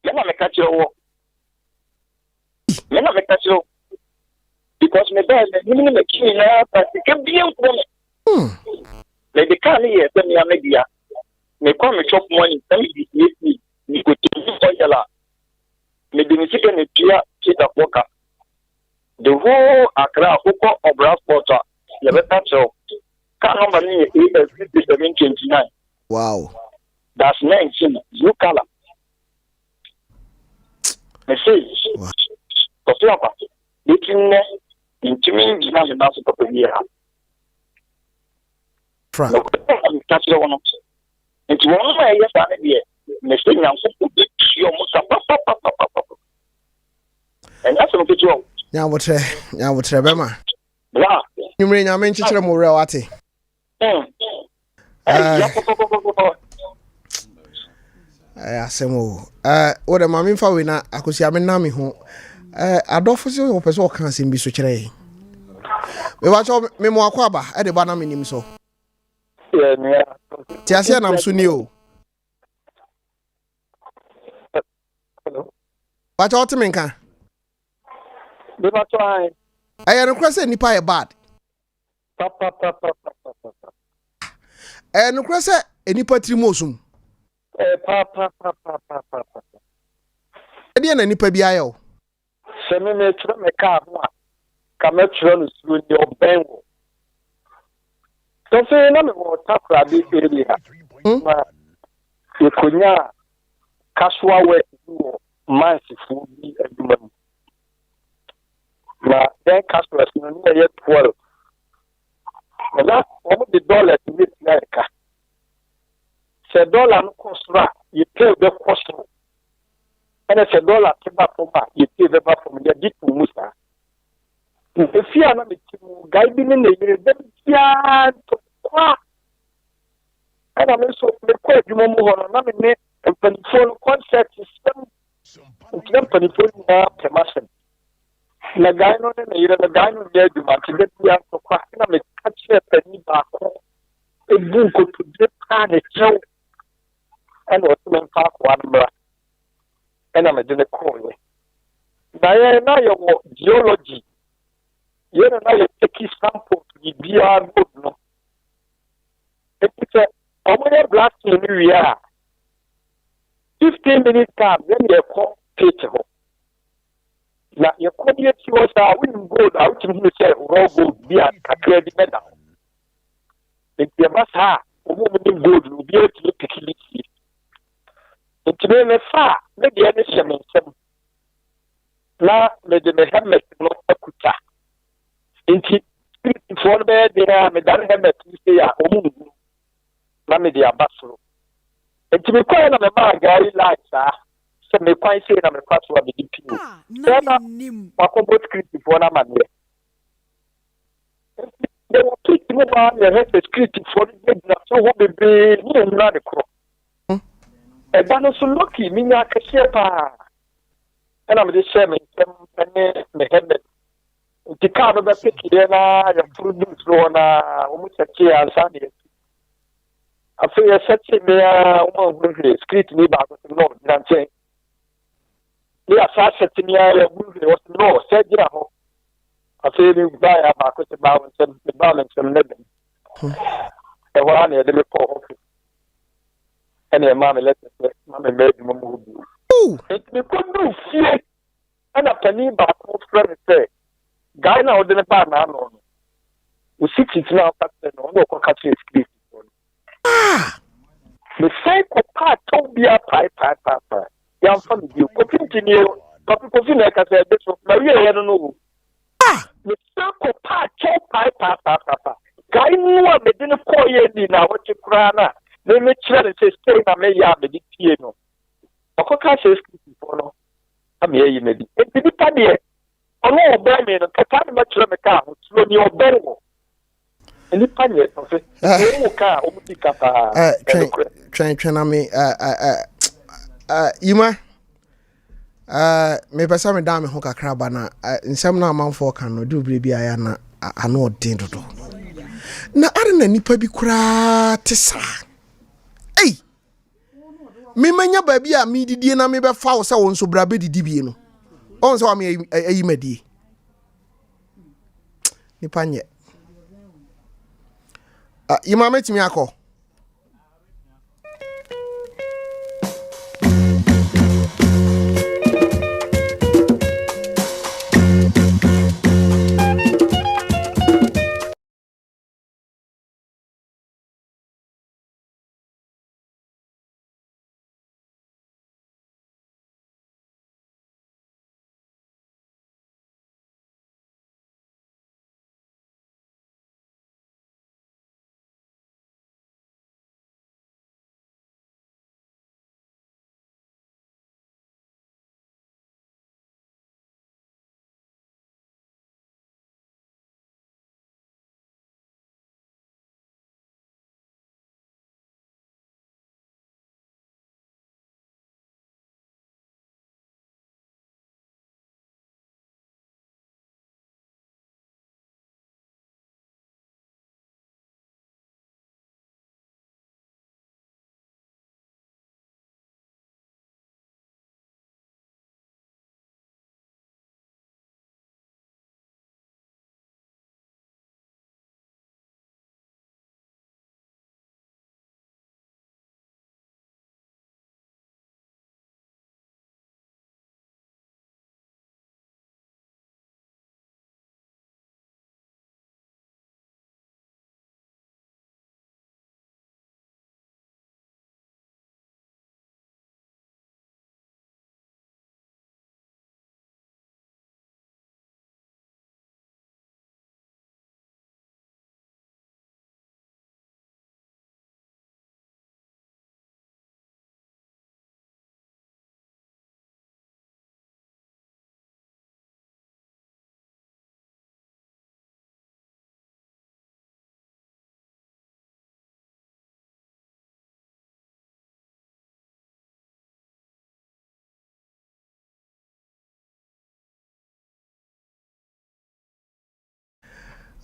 me na me ka chiro because me ba ni me ki na pa ke bien ko le de ka ni ye se me amedia me kwa me chop money se me di ni ko ti ko yala me de mi sike ne tia kita poka the whole Accra Oko Obra Porter ye better so ka number ni is 5729 wow that's 19 you color message Tofiakwa bitin ne intimi ngina me na so papa bi ha Fra. No, I'm catching one. It's one way, yes, I mean, Mr. Young, you almost and that's what you want. Nya wotre bema. Blah. Nyumre nya men chichire mo re wate. Asemo. What the mami fa we na akosi amena me ho. Adofo se o pese o kan asem bi so kire. Me wa cho me mo akwa ba e de ba na menim so. Yeah. Ti ase na mso ni o. Hello. Ba cho te menka. Me ba try. Aye no kwese nipa e bad. Papa. No kwese enipa trimo osum. Papa. E na nipa bi ayo. Se me try me ka ho a. Ka me try no su ni oben wo. So say na me wo takra bi area. Ma ikonya casual work do mansifu bi aduma. Na then customers no na yet 12. Na almost the dollar to meet America. Se dollar no cost ra, you pay the cost. And se dollar to back from back, you pay the back from the dipu musa. If you are not the guy being in the year, then yeah, to qua. And I'm also the quite you more on a minute and phone concept is some company phone per mason. Na guy no na yire na guy no dey duma ti dey ya so kwa na me catch e pani ba ko e bu ko to dey plan e show and what men fa ko anbra and am dey call we na yo geology ye na yo take sample to be a good no e put a blast in we are 15 minutes time then you call page ho. Na your community was winning gold out in the say raw gold be a credit medal. If you must have a woman gold will be able to pick it. It's very far, maybe any shaman. Now, maybe the helmet not a kuta. Into for there, Madame Helmet, you say a woman, Mammy Abasso. And to be quiet on a man, Gary lights, me quite say na me kwatu wa bidip ni. Menim. Wakobo script for na man there. They were picking up on the script for the na so ho bebe ni na de kro. E ba no so lucky mi nya kase pa. And I'm the same me head. The car be pick there na ya produce ro na o mu check answer ni. After you set me o mo script ni ba ko no dan say. Yeah, fast me was no said ya ho. I feel you buy about the balance and living. The one near the report. And your mammy let us mammy made move. It me could do fear. And a penny back of friend say, Guy now didn't buy now. We sit it now, Captain, no catching script. The cycle part told me a pipe. Young family, you continue. Papa Kofi like I said, this was Maria. I don't know. The circle part, papa. Guy knew I didn't call you now. What you cry now? Let me try to say, stay na me ya me di piano. Oko ka say script for no. Am here you me di. E bi pa de. Ono oba me no kata me try me ka ho. Tlo ni oba wo. Any panye so say. E mo ka o mu di kata. Train na me Yima me pesa me da me ho kakra ba na nsem na amanfo kan no du bre bia ya na ano odin dodo na are na nipa bi kura tesa ei me manya ba bia me didie na me be fa wo se wo nso bra be didi bie no on se wa me ayi madie nipa nye Yima metimi akọ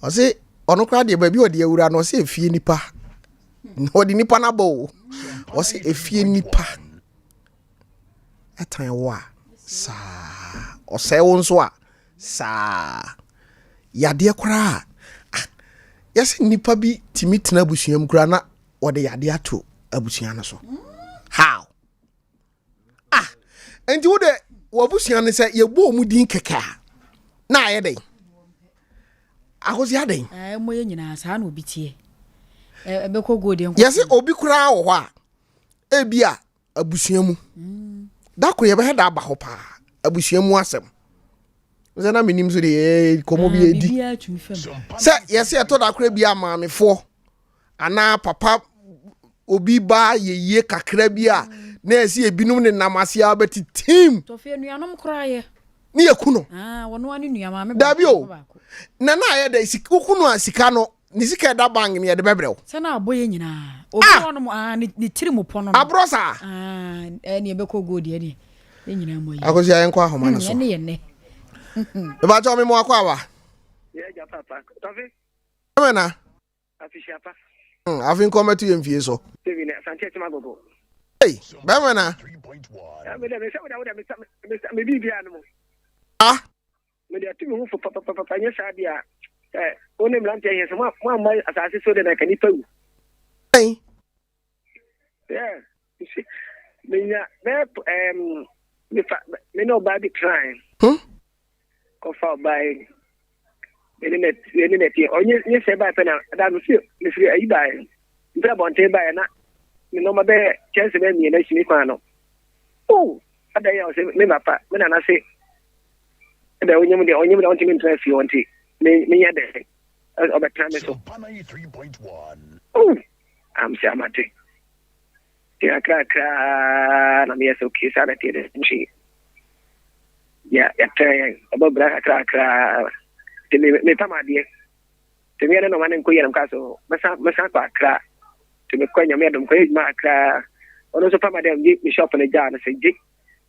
ɔse ɔno kra de baabi ɔde awura no ɔse efie nipa ɔde nipa na bo ɔse efie nipa ɛtan wa sa ɔsɛ wo nso a sa yade kra yɛse nipa bi timi tena abusuam kra na ɔde yade ato abusua no so how enti wo de wabusua ne sɛ yɛbɔ mu din keka na ayɛ den akosi aden mo ye nyina saa na obi tie ebekɔ godi enko yɛse obi kura wo hɔ a ebia abusua mu da ko yɛbɛhɛ da aba hɔ pa abusua mu asɛm sɛ na menim so de komo bi edi sɛ yɛse ɛtɔ da kora bi amaamefo ana papa obi ba yeye kakra bi a na yɛse ebinum ne namasia bɛti team Tofia nuanom kora ye ni yɛku no wono ani nua maame da bi o na ayɛ da sikuku no asika no ni sika da bank ne yɛde bɛbrɛw sɛ na aboye nyina obi wono ni tiri mu pono abrosa ne ebekɔ godi ani ne nyina mo yi akosi ayen kwa homa no so ne ne ba cho me mo akwa ba ye ja papa Tofi amena afisha pa afin komatu yemfie so David Sanche Magogo hey ba mena 3.1. me bibia no me de atumi hu papa nya sa dia onem lante ye so ma asase so de na kanipa wu hey yeah me no bad decline kofa by Menim onye se ba pe na da no fi me fi ayi ba ntra bonte ba na me no ma be chance be mi na shimi kwa no ada ya o se me papa me na se da onye mu de on timi ntra fi onti me ya de o be tra me so Sompa 3.1. am se amate ya kra na me so ki sa da ti de nchi ya try abobra kra me pamade te me no manen ko yeram kaso masa kwa kra te me kwanya me dum ko yima kra ono so pamade mi shop ne ja na se ji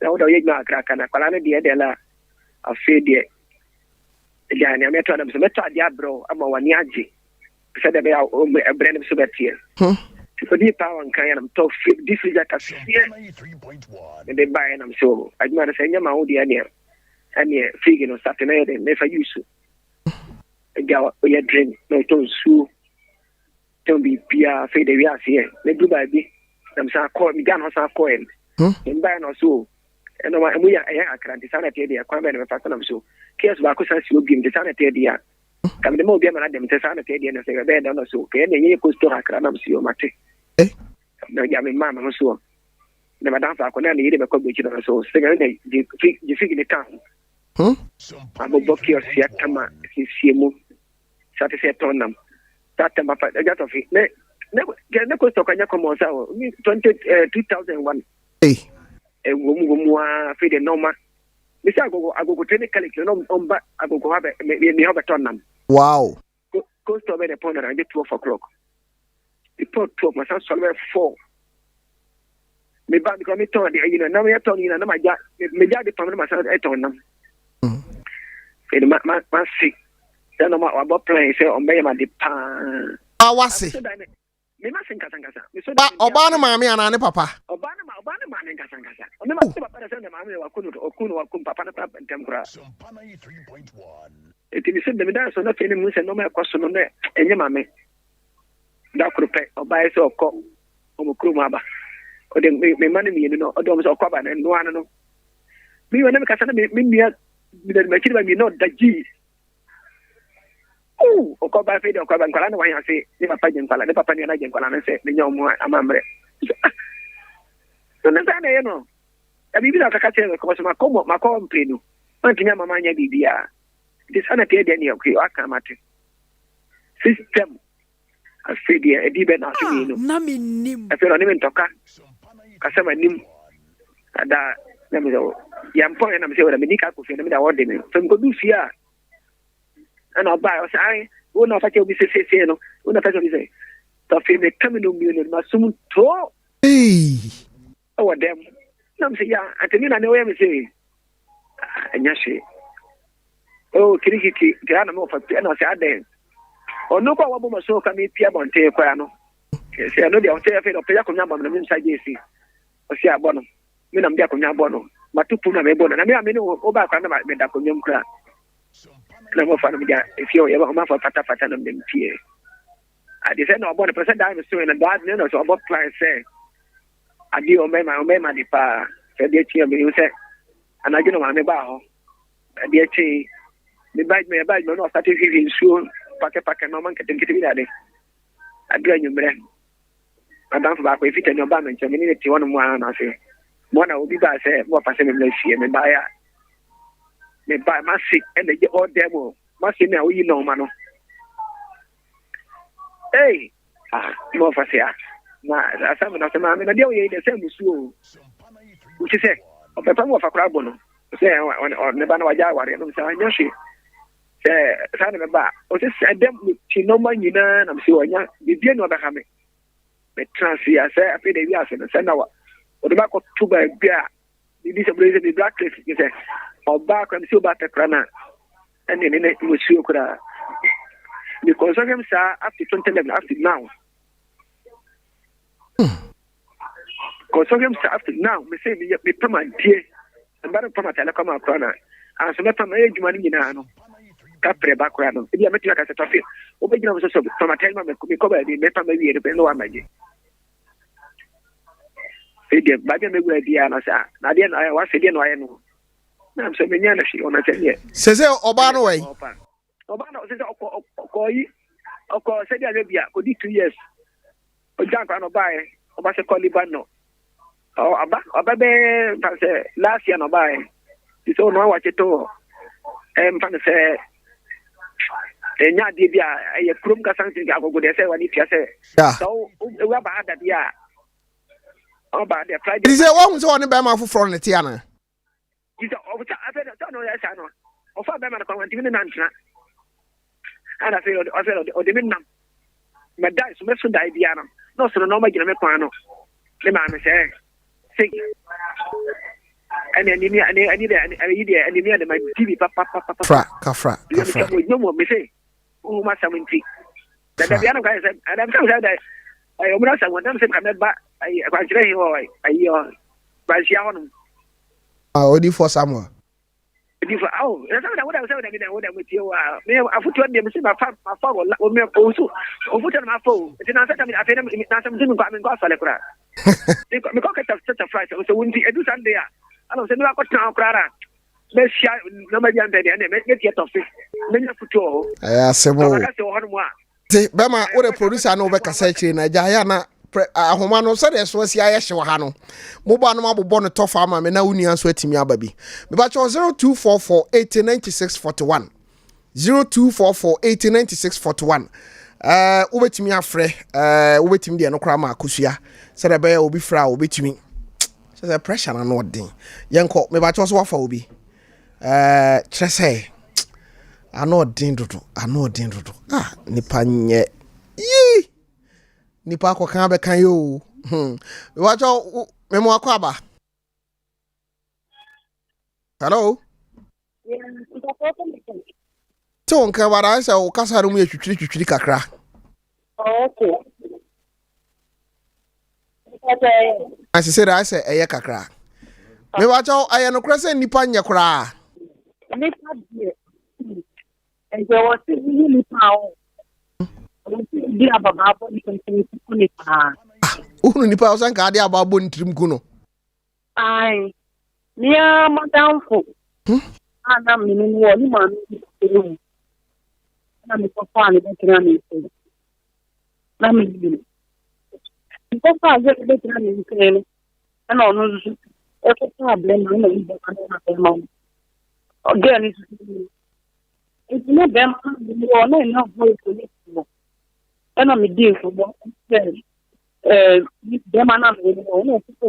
na wo do yima kra kana kwala ne de la afi de ja ne me to na me to dia bro ama wani age se de be a brand so betie ko di pa wan kan yam to di frija ka se Sompa 3.1. de buy na so ajuma na se nyama wo de ne ani figi no sate na de me fa use ga ya drink no to su to bi pia fe de wi ase ne du ba bi nam sa ko mi ga no sa ko en buy no so eno ma mu ya akranti sana te de kwa be ne fa na so kias ba ko sa si obi mi sana te de ya kam de mo bi ma na dem te sana te de na se be da no so ke ne ye ko sto akra na so mate na ya mi mama no so ne ma dan fa ko na ne ye be ko be chi no so se ga ne di figi ne kan abo bokio sia kama siemu sate se tonam tata mapa ja Tofi ne ko sto kanya komo sa 2001 gomwa fe de normal mi sa agogo technically no omba agogo habe mi habe tonam wow ko sto be de pona na 12 o'clock the pot 12 ma sa so 4 me ba mi ko mi ton de na me ton na ma ja me ja de pamna ma sa tonam and my sick. Then I'm about playing, say, on Bayama de Pan. I was it. Me must think Casangasa. Obana mammy and Anne papa. Obana man and Casangasa. On the matter of the mammy or Kuno or Papa and Tempura. Sompa 3.1. It is said the medals are not any moose and no more question on there. And your mammy. That could pay or buy so call or Krumaba. Or then me money, you know, or domes or Coban and no one. Me never can send me. Me kiri mi no daji o ko ba fe de ko ba nkwala na wan ase ni papa je nkwala ni papa ni na je nkwala na se ni nyamu amamre so na na ye no ya bibi na kaka che ko so ma ko mprenu man tinya mama nya bibia this ana te de ni o ki aka mate system afedi e di be na so ni no na menim afero ni mentoka kasema nim ada na mi zo yam po na mi se wala mi nika ko fi na mi da wode mi so ko du fia ana ba o sai una fa ke obi se no una fa ke obi se to fi me kamino mi no ma sum to o dem na mi se ya atemi na ne o ya mi se anya she o kirikiti ti ana mo fa na se aden no kwa wabo maso ka mi pia bonte kwa no se no dia o te fe do pe ya ko nya bam na mi nsa jesi o si abo no mi na mbia ko nya abo no matupu na me bo na mi amene o ba kwa na me da ko nyam kra na mo fa no dia if you ever ma fa fata na me pie ade se na obo the person that is doing and that no so obo plan say ade o me ma di pa se de tie me you say anaje no ma me ba ho ade tie me ba no start to show pake no man ketem ketem ade adra nyumre madam fa ba ko ifite no ba me nche me ni ti wono mu ana na se mo na obi ba se mo pa se me mlasie me ba ya me ba ma si and the all demo ma si me o yi no ma no hey mo fa se ya na asa me na se ma me na dia o ye de se musu o uchi se o pe pa mo fa kra bo no se ne ba na wa ja ware no se anya shi se sa ne ba o se dem ti no ma nyina na se wanya bibie no ba ha me transia se afi de wi ase no se na wa o de ba ko tuba bia di se blaze di blacklist ni se o ba ko mi se o ba te krana ene ne musu kra because of him sir after 2011 after now because of him sir after now me say me pama die and ba pama tele kama krana and so me pama e juma ni nyina no ka pre ba kra no e bia me tia ka se tofi o be gina so pama tele ma me ko ba di me pama wi e be no wa maji e de ba de me gura di ana sa na de na wa se de no aye no na so me nya na shi ona tele se oba no we oba no se okoyi oko se dia lebia ko di 2 years o janka no bae oba se koliba no o aba be pa se last year no bae so no wa cheto pa se nya di bia e krum ka santi ga gogo de se wani pia se so we ba ada bia o ba de friday dize wo so woni be ma foforo ne tia na dize o ta afa no ya sa no o fa be ma ko wanti ni nantra ana fe o de minam me dai so me so dai bia no so no ma gina me kwa no le ma me se sig ani de my tv papa kafra no mo me se o ma 70 da bia no ka se adam so da ai o mura sa wanda se ka me ba ai kwa jire hi wo ai yo ba sia hono odi for Samuel difa esa da woda meti wa me afutu ande me se ma fa o me o so o futu na fo ti na sata mi afena na sam tinu kwa me kwa sale kura me ko ka ta flight so wunti edu sande ya ala se mi wa ko tan kura me sia na ma dia ndede ane me ti tofi me nya futu o asebo ka se o hono mu a ti be ma wo the producer na wo be kasa chire na ja ya na ahoma no se de so sia ye hye ha no mo ba no mabobọ no tofa ma me na unia so atimi aba bi me ba cho 0244809641 0244809641 wo betimi afre wo betimi de no kra ma akosua se de be ya obi fra wo betimi se pressure na no den yenko me ba cho so wafa obi trese ano den dodo nipa nye yi nipa akokan be kan yo wacho memo akwaba hello to nka wara sa o kasaro mu etwitwiri kakra okay asise ra se eye kakra me wacho aye no krese nipa nye kra nipa die enje wo se nipa o di ababa ni kontin ku ni pa unu nipa o san ka di ababo ntrim ku no ai nia madam fo ana Menim wo ni ma ni na mi ko fa ni be tira ni so na mi ni ko fa je be tira ni so ni ana onu su e ko problem na ni be kan na be ma o ge ni su e ni be ma ni wo na vo ko ni so ana mi di fo bo be ma na mi ni wo na so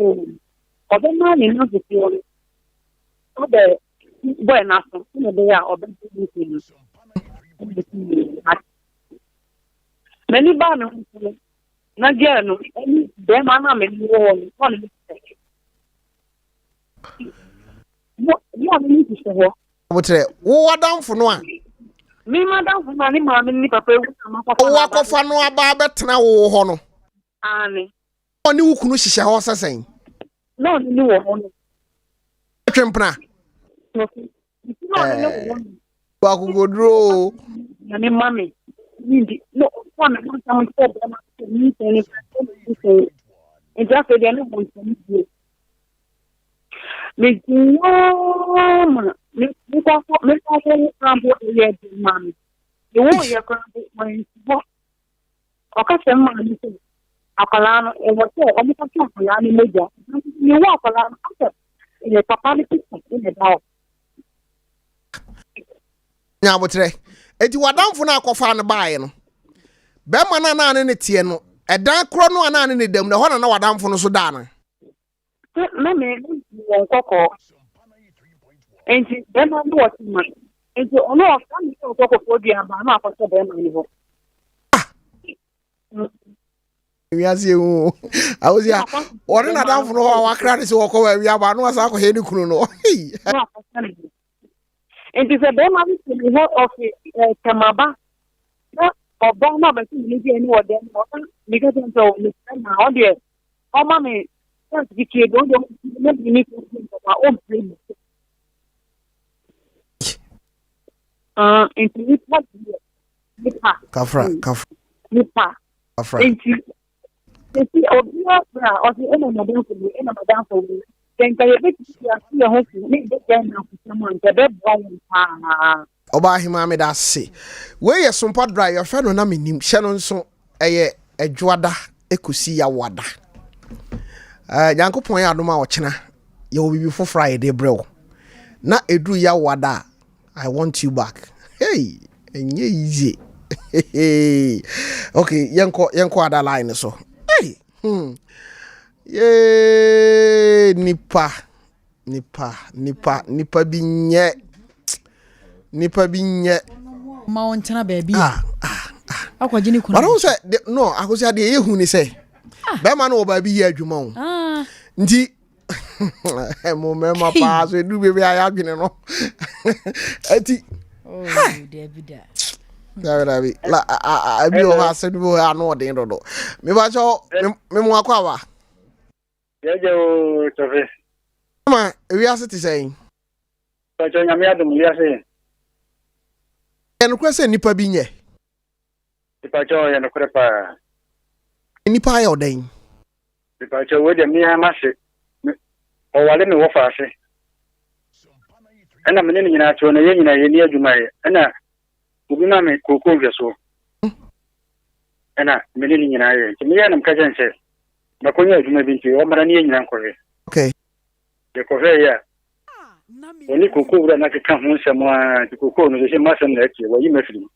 o be ma ni na so ti wo o be boy na so ni be ya o be ni ni many banu na gano be mana me ni wo ni mo ni to so wotre wo wadamfo no a Me madam for money, mammy, ni papa, Wakofa no aba betena wo ho no. Annie. Oni wukunu hihye ho sesen. No, no, no. Twempna. No, no. Wakugodro. Na me mommy. No, one of them said that me and it just said no one to me. Me no, me crumble here, mommy. You won't hear crumble when okay, man. Akalano, and what's all the time for Yanni Major. You walk around in a papa in the dog. Nya botre. Eti wadamfo na akofa ne baaye no. Be ma na ne tie no. Edan kro no ana ne dam na ho na wadamfo no so da na. Na me won kokko. Enti be ma no what man. Enti ono of kan so kokko for dia ba na akoso be ma ni ho. We as you. I was ya. Ori na damfo no ho wakra ne se wokọ wa wi aba no asa ko he ni kunu no. And if a bema is in the head of Tamaba, Obama, but you need any of them, because I'm so Mr. Oh, mammy, don't be kid, don't need to think of our own dreams. Into what? Kafra. Nipa. Into the sea of the enemy for the enemy for me. Then I bet you hope to make the game of someone the bed one. Oba hima me da se. We ye Sompa Drive your friend na Menim hye no nso eye adwoada ekusi ya wada. Yankopon ya adoma wo chena ye obibi for Friday brew. Na edru ya wada. I want you back. Hey, enye easy. Okay, yanko ada line so. Hey. Ye nipa binye ma won tena baby akwaje ni kuna I don't say no akosi ade ye hu ni say be ma no ba bi ye adwuma o nti mo mema pa so du bebe aya adwene no ati oh David David la abi o ha se du anu odin dodo me ba cho me mo akwa ba Yajo Tofi. Ma we are sitting saying Pacho nyame adum we are saying. En kwese nipa bi nye. Pacho ya no krepa. Nipa ya odan. Pacho we de mi amase. O wale me wo fa ase. Ana menene nyina to na ye nyina ye ni adwuma ye. Ana obi na me kokon hwe so. Ana menene nyina ye. Ti me ya nam ka jense. Makonya adwuma bi nti o mara ne nyina nkɔhwe. Okay. De kɔhwe ya. Oni kokon wura na keka ho nsɛm a ti kokon no se masɛm na atie wo yi mafiri.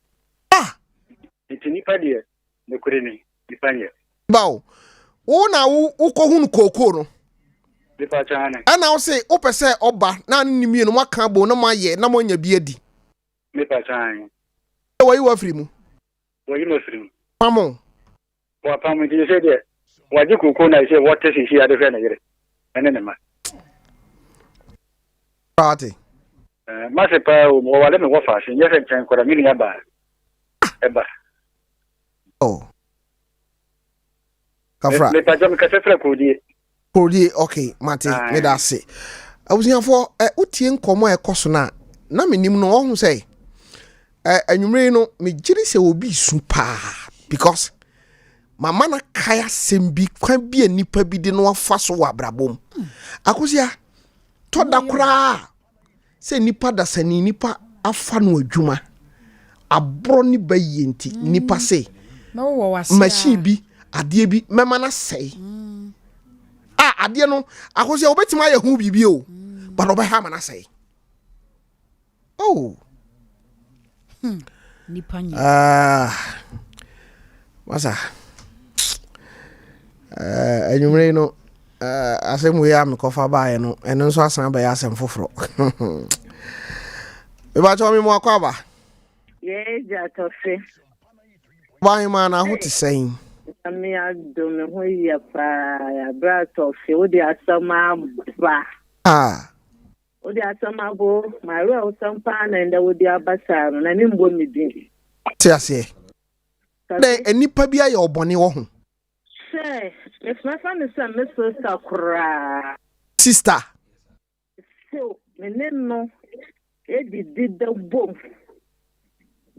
Nti nipa de ne kure ni nipa nye. Bawo. Wo na wo kohun kokon no. Nipa chana. Ana wo se wo pese oba na ni mie no maka bo na maye na mo nya bi adi. Nipa chana. Wo yi wafiri mu. Wo yi mafiri. Pamo. Wa pamo di se de. Waji kokon na se what is here de fe na yere. Ene ne ma. Party. Mase pa o wale me wo fa se nyese chen kwara mi ni aba. Eba. Oh. Kafra. Me pa jam ka se fra ko di. Kodi okay, Mate, me da se. Abusiafo utie nkomo ekoso na Menim no ohun say anwumre no me giri se obi su pa because mama na kaya sembi kwan bi anipa bi de no afa so wa brabom. Akosia to da kura se nipa da sani nipa afa no adwuma abro ni bayenti nipa se no wo wase machine bi ade bi mema na sei ade no akosia obetima ye hu bibi o but obeha ma na sei oh nipa nyi wasa anwumre no asem we am kofa baaye no eno nso asan ba ya asem foforo e ba cho mi mo akwa ba ye ja Tofi baaye ma na ho ti sein ami ado me ho ya pa ya bra Tofi o di asama ba Odi asamabo, my real Sompa and the Odi Abasa, and I'm going to be. Say, any pabia your bonny woman. Say, if my son is a Mr. Sakura. Sister. So, Menim, it did the boom.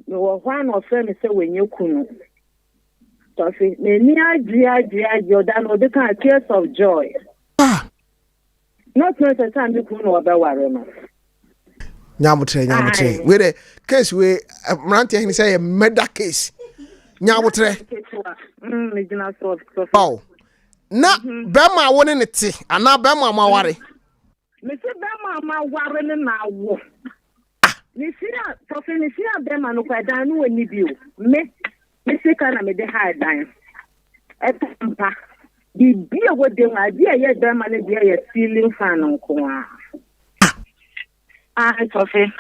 You were one of them, say, when you couldn't. Tofi, Menia, Jordan, or the kind of tears of joy. Not the time you couldn't know about Warren. Nyamutre. With a case we Ranty say a murder case. Nyamutre. Oh. Na Bema won in it, and now Bema Mawari. Mr. Bema Warren now. Nisia, Tofi, Nisia Bema no Padano and you. Mr. Kana made the high dime. At Sompa. The beer what the idea yet Bema and the ceiling fan on Koa. Tofi.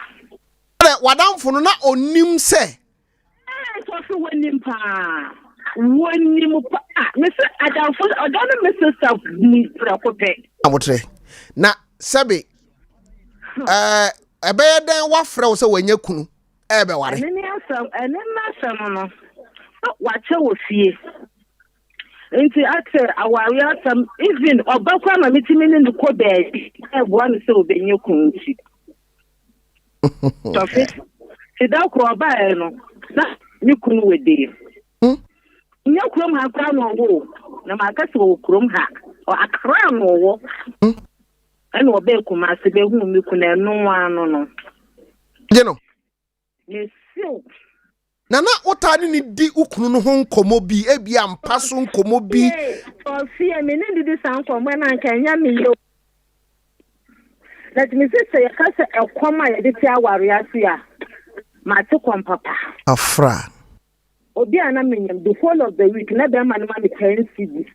Wadam for na onim say. Tofi wenim pa. Wenim pa. Mr. Adam for Adam Mr. Sub ni prokope. Nyamutre. Na Sabi. Ebe den wafra wo se wanya kunu. Ebe ware. Ene asam no. Wache wo fie. Nti ate awari asam even obakwa ma mitimi ni ko be ebo an se obenye kunti. Tofi. Sida ko ba no. Na ni kunu wede. Nya krom ha kwa no wo. Na makase wo krom ha. O akra no wo. Ene obe kuma se be hu mi kuna no ano no. Je no. Yes. Nana otani ni di ukunu no ho nkomo bi ebi ampa so nkomo bi. Tofi me ne di san nkomo na nka nya me yo. Let me say ya kasa ekoma ya de ti aware asu ya. Ma te kom papa. Afra. Obi ana menyam the whole of the week na be ma no ma me 10 cedi.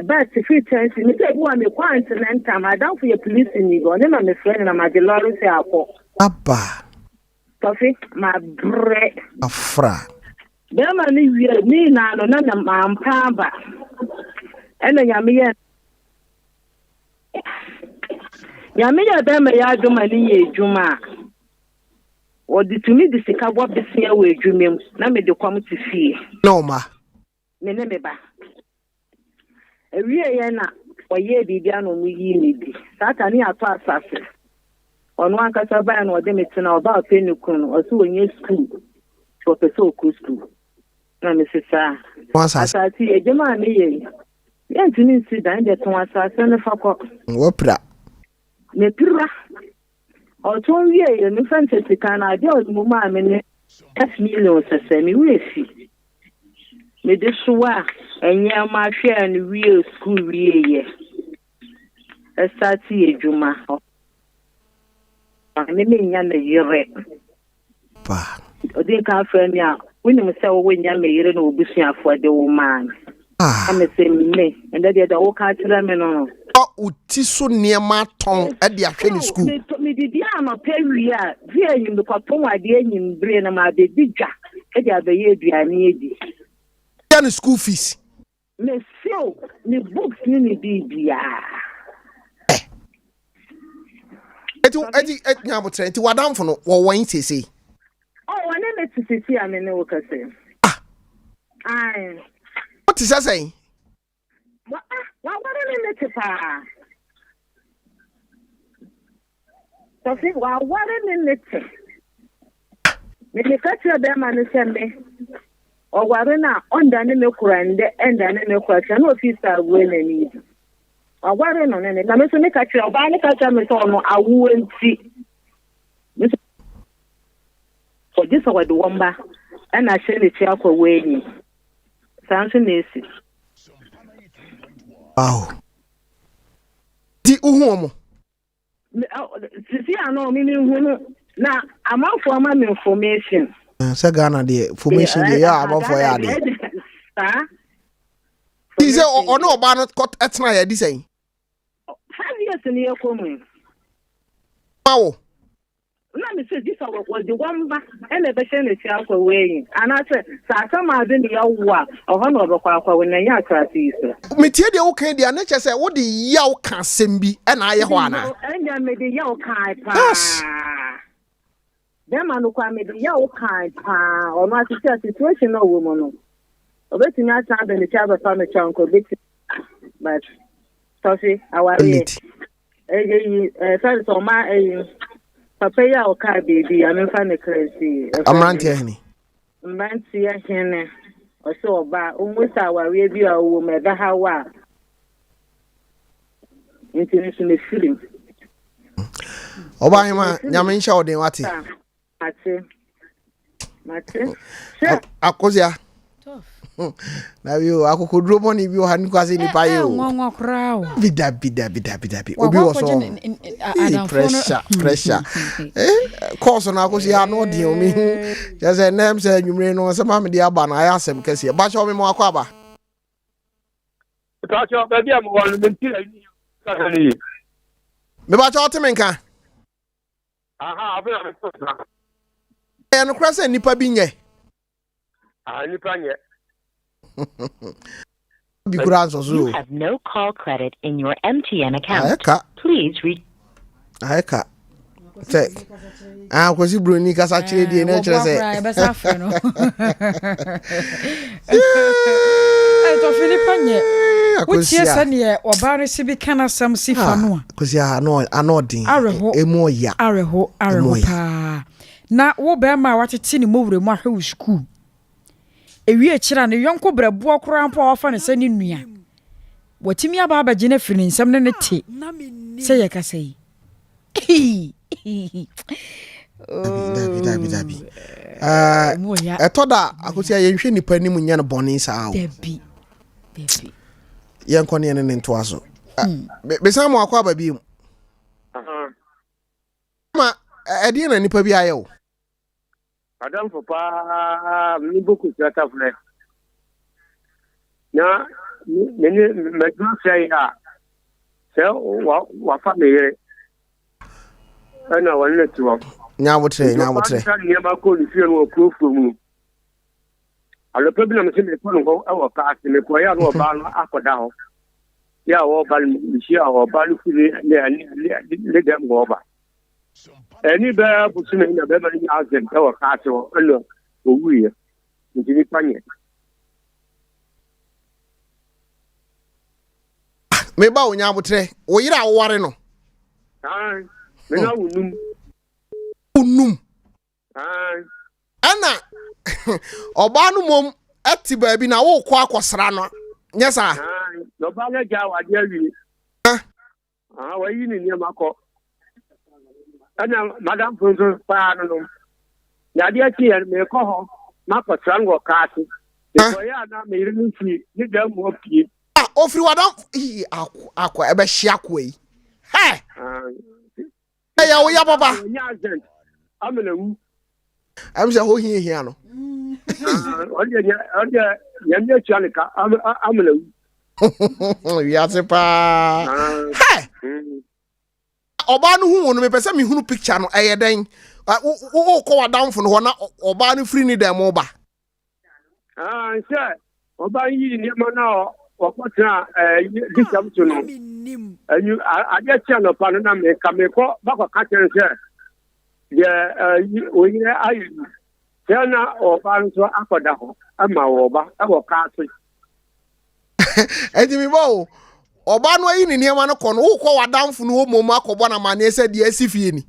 But if you tell me say wo am continental madam for your police ni go na me friend na ma de lorry say akọ. Abba. Tofi ma bre. Afra. Be ma ni wi ni na no na ma ampa ba. Ena nyame ye. Nyame ye be ma ya adwuma ni ye adwuma. Odi tumi di sika bo besia we adwumem na me de kwam ti fie. No ma. Me ne me ba. Ewie ye na oye bibia no mu yi ni bi. Satani ato asase. Ono ankasa ba na ode metina oba penukun oso onye school. So peso ku school. Na me sisa. Asati ejema ni ye. Yentini si dan de ton asase ne fakọ. Wopra. Me pira. Oton wie ye me fantasy kana de o ma me ne 10 million sese mi we fi. Me de suwa enya ma hwe an wie school wie ye. Estati ejuma. Me nya na yire. Pa. Odi ka fa mi a woni me se wo nya me yire na obusuafo de wo man. Ame se me ende de wo ka tira me no. Uti so niema ton e de ahwe ni school. Me didi ama pewi a vi enyim de kwaton ade enyim bre na ma be didwa e de abaye aduane edi. Ya ni school fees. Me feel ni books ni bibia. Eti nyabotre enti wadamfo no wo wan sese. Oh, wane me titi ame ne wo kase. Ai. What is that saying? Wa ware ne tipa. Tofi wa ware ne tipa. Me le katia be ma ne sembe. O ware na onda ne me kurande enda ne me kwasha no ofisa we na ni. Wa ware no ne na me so ne katia oba ne katia me so no awu enti. So this is what the wamba and I send it here for waiting. Something is. Wow. Di uhuomo. See, I know meaning now. I'm out for my information. Say Ghana the information dey ya about for ya dey. He say or no ba not cut etna ya dis saying. 5 years in here coming. Wow. na me say this was the one back and the patient is way. And I said, some are in the yawa or Honor when they are classes. Metia de okay dia na che say wo de yaw ka sembi na aye ho ana. And then made the yaw kai pa. Yes. Them are no kwa made the yaw kai pa or not situation no woman. Obeti nya ta the child of family chanko but Sophie our sorry so my papa ya o ka baby I mean fan crazy Amranti ahini Mbanti ya hene o so oba onwesa aware bi a wo me da hawa international film oba hima nyame ncha odin wate mate akozia na yo akokodro mo ni bi o han kwase ni pa yo ngongo krao bida obi wo so pressure course na akozia no odin o mi ya say nem say nwumre no se ma me dia aba na ya asem kase ba cho me mo akwa aba ta cho ba bia mo wonu menti ani ka ni me ba cho te menka aha abia me so na e no krase nipa bi nye nipa nye You have no call credit in your MTN account. Please read. Ayeka. Say. Kwasi broni kasa chire die na chire say. To Philippa nye. Which yes ane oba no se bi kana sam sifa no a. Kwasi anodin. Emu ya. Areho pa. Na wo be ma watete ni mowure mu ahwe school. Ewie kira ne yonko brebo kora mpo afa ne sani nua watimi aba aba gine firi nsam ne te se ye ka sei dabi etoda akosi ye nhwe nipa ni mu nya ne boni saa o dabi ye nko ne ne nto aso be sam akwa aba bi mu ma edi na nipa bi aye o Adam papa ni beaucoup de tafle. Na ni maintenant c'est wa famille. Ana wala tuwa. Nyawotre. Ni ba ko ni fi no ko fu mu. Ale pe bi na me se me ko no awo ka se me ko ya no ba no akoda ho. Ya wo ba ni shi awo ba lu fi le dem go ba. Any bear pushing in a beverly house and our castle, and look, we are in Panya. Maybe when you would we are warren. Unum. Anna Obanu mom at the baby now, oh, quack was rano. Yes, sir. No bother, Jow, I dare you. How are you in your Mako? Madam Punzo Pano. Nadia Tier may call home, Mako Trango Castle. The may really see you don't walk you. Off you are aqua, ever shackway. Hey, we are Papa. I'm the whole here. Younger Chanica, I'm a Yasepa. Hey. Oba no hu no me pese me hunu picture no eyeden wo ko down for no na oba no free ni dem oba sir oba yi ni ma na okwota this am to no you I get channel pa no na me ka me ko ba ko ka chen sir o yi ayi na oba so akoda ho ama oba abo ka so edi mi bo Oba no yi ni niam no kono wo kwa wadamfo no mom akobọ na mane ese de asifie ni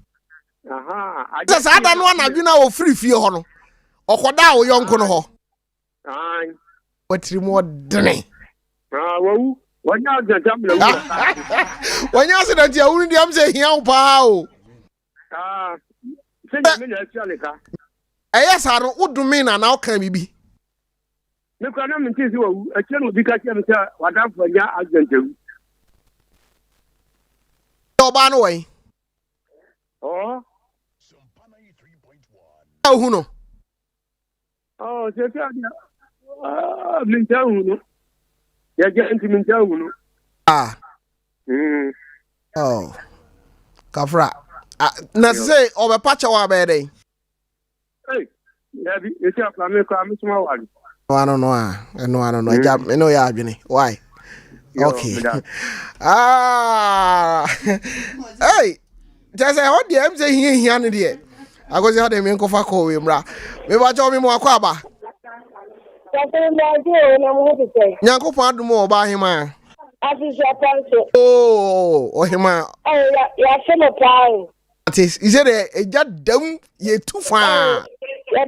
sa ada no anadwu na wo free fie ho no okoda wo yonko no ho watiri mo dene wo wanya jajamle wanya se da ti awuru di am se hia wo pa o se na me na asiale ka eyesa no wodumi na o kan bibi me kwa na me ntisi wo akye no bi ka kye me se wadamfo nya agentawu Oba no way. Oh. Sompa 93.1. Oh, no. Oh, c'est ça. Mintaunu. Ya gente mintaunu. Oh. Kafra. Na say obepacha wa be dey. Hey, yabi, esi afla me ko amisuma wali. I don't know. I know ya adwene. Why? Okay. Hey, just say how dey am say here no dey. I go say how dey me nkofa call we mra. Me ba cho me mo akwa aba. Nyankopon adom oba hema. Oh, hema. Ya se mo pai. Is it a jad dam ye too far? Ya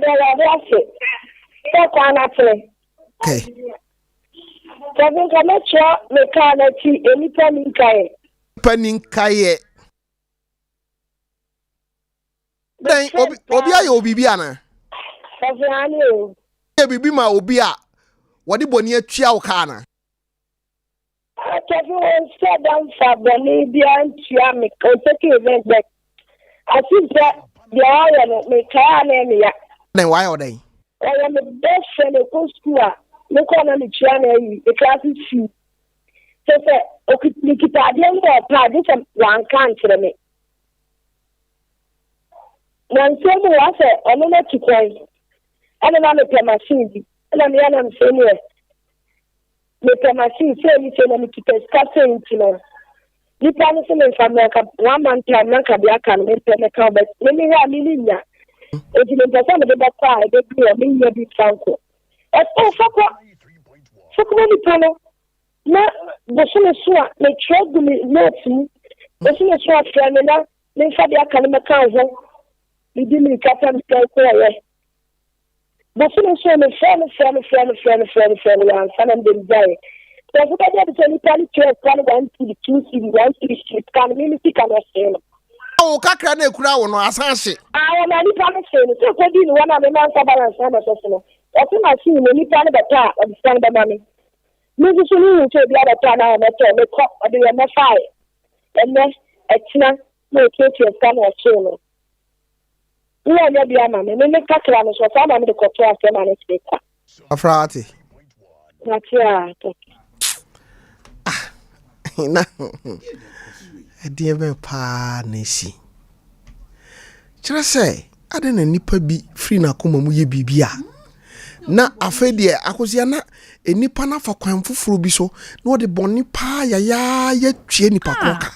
okay. Kevin Kamacha, Mekanati, any Paninkaye. Then Obia Obibiana. Bibima Obia. What the Bonia Chiao Kana? Kevin said down for Bonibian Chiamic, or taking event back. I think that the island may carry. Then why are they? I am the best friend of school. Look on the channel, the class is free. So, okay, you keep a young this one can't me. When someone was a minute to play, and then I'm a machine, and I'm young and senior. The machine say you can keep a scattering to know. You can say from like 1 month, I'm not a black and make a comment. Let me have Millinia. If you don't understand the back, they be a million big uncle. Fukumani pano na bosome so a me trade me note bosome so a friend na me fa dia kan me kan ho me di me kata me kai ko ye bosome so me friend wan sanan dem jai so fu ka dia de ni tali trade kan 1 to 2 city 1 to street kan me ti kan o oh kakra na ekura wo no asanse na ni pa me se ni so ko di ni wana me man sa balance na so so I think I see many times better or the stand by money. Maybe you need to be able to turn out and make up or do a fire. And then a tina no take your son or children. You are maybe a man, and then make a clan so far. I'm the control of the man speaker. A frati. That's yeah. Na. Dear me pa nesi. Chira say, I didn't nipa bi free na kuma mu ye bibia. Na afedie akosia na enipa na fa kwan foforo bi so na ode boni pa ya twie nipa konka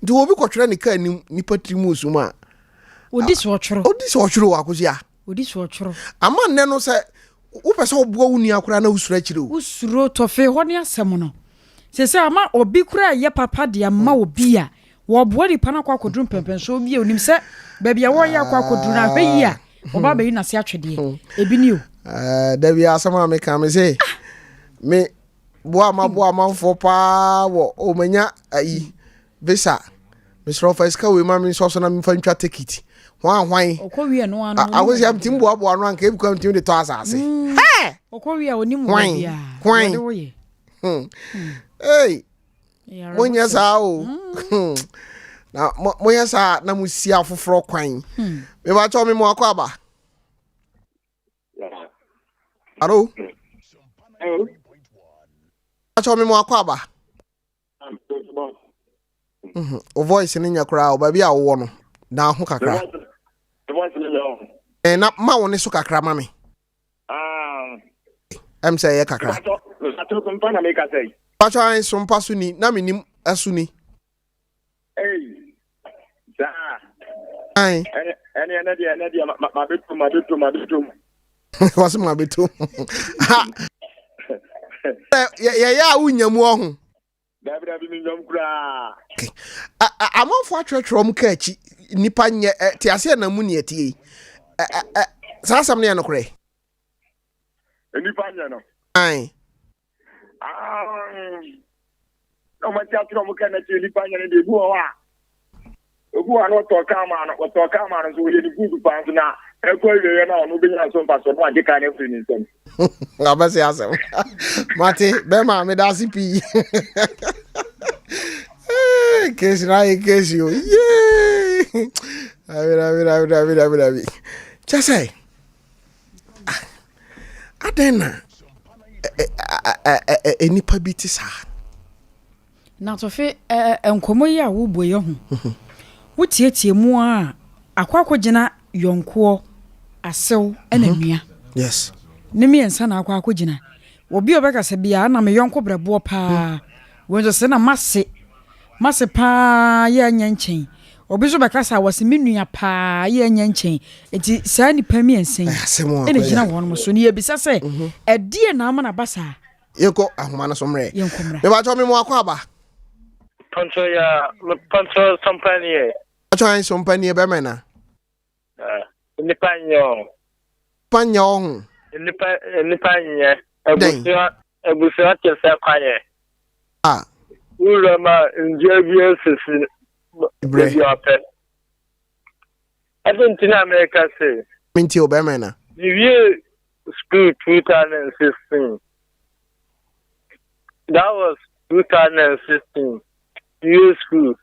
ndi obi kotwere ne ka anim nipa trimu suma odi so ochoro akosia ama nne no se wo pese obuo wuni akora na usura kire usuro tofe ho ne asem no se ama obi kura ye papa de ama obi a wo boa nipa na kwa kodrum pempen so obi a onim se baabi a wo ya kwa kodru na hwe yi a oba be na se atwede ebi ni o Debbie asama me ka me say me boa ma fo pa wo o manya ayi visa me sro fa iska we ma me so na me fa ntwa ticket hwan okowie no anu awosi am tim boa no anka e bukam tim de to asase he okowie onim wo bia hwan hey monya sa o na monya sa na musia foforo kwan me ba cho me mo akwa Aro? Acho me mo akwa o voice ni nyakura o ba bia wo no na ho kakra. Na ma wo ne so kakra ma me. Em say ye kakra. Ato kompa na me ka say. Acho an sompa so ni na menim asu ni. Sa. Ai. Ene dia ma betu. Was my betu. Ya unyamu ohun. Dabi mi nyam kura. Amafo atwetwe om ka achi nipa nye te ase na mu ne etie. Sasam ne anokre. Nipa nye no. Ai. No ma teatro mo kana che nipa nye ne de bu o wa. Ogu ano to kama no so ye ni gudu pa na. Eko ye na no be nya so mpa so no ade ka na free ni nsem. Abase asem. Mate be ma me da sipi. Kesi yo. Yay! Abi. Just say. Adena. Enipa biti sa. Na to fe enkomo yi a wo boye ho. Wotie mu a akwa gina yonko asew ena nua. Yes. Ne me ensa na akwa gina. Obi obeka se bia na me yonko brebo pa. Wonzo se na mase pa ye anya nchen. Obi so beka sa wase me nua pa ye anya nchen. Enti saa nipa mi ensen. Ene gina won mo so ne yebisa se edie na ama na basa. Yeko ahoma na somre. Me ba cho me mo akwa ba. Poncho Sompanie. Acho Sompanie be mena. Nipa nyo. Panyo. Nipa nye. Ebusia kese kwaye. Urama njebie sisi. Brebi ape. Argentina America say. Minti obemena. The year school 2016. That was 2016. Year school.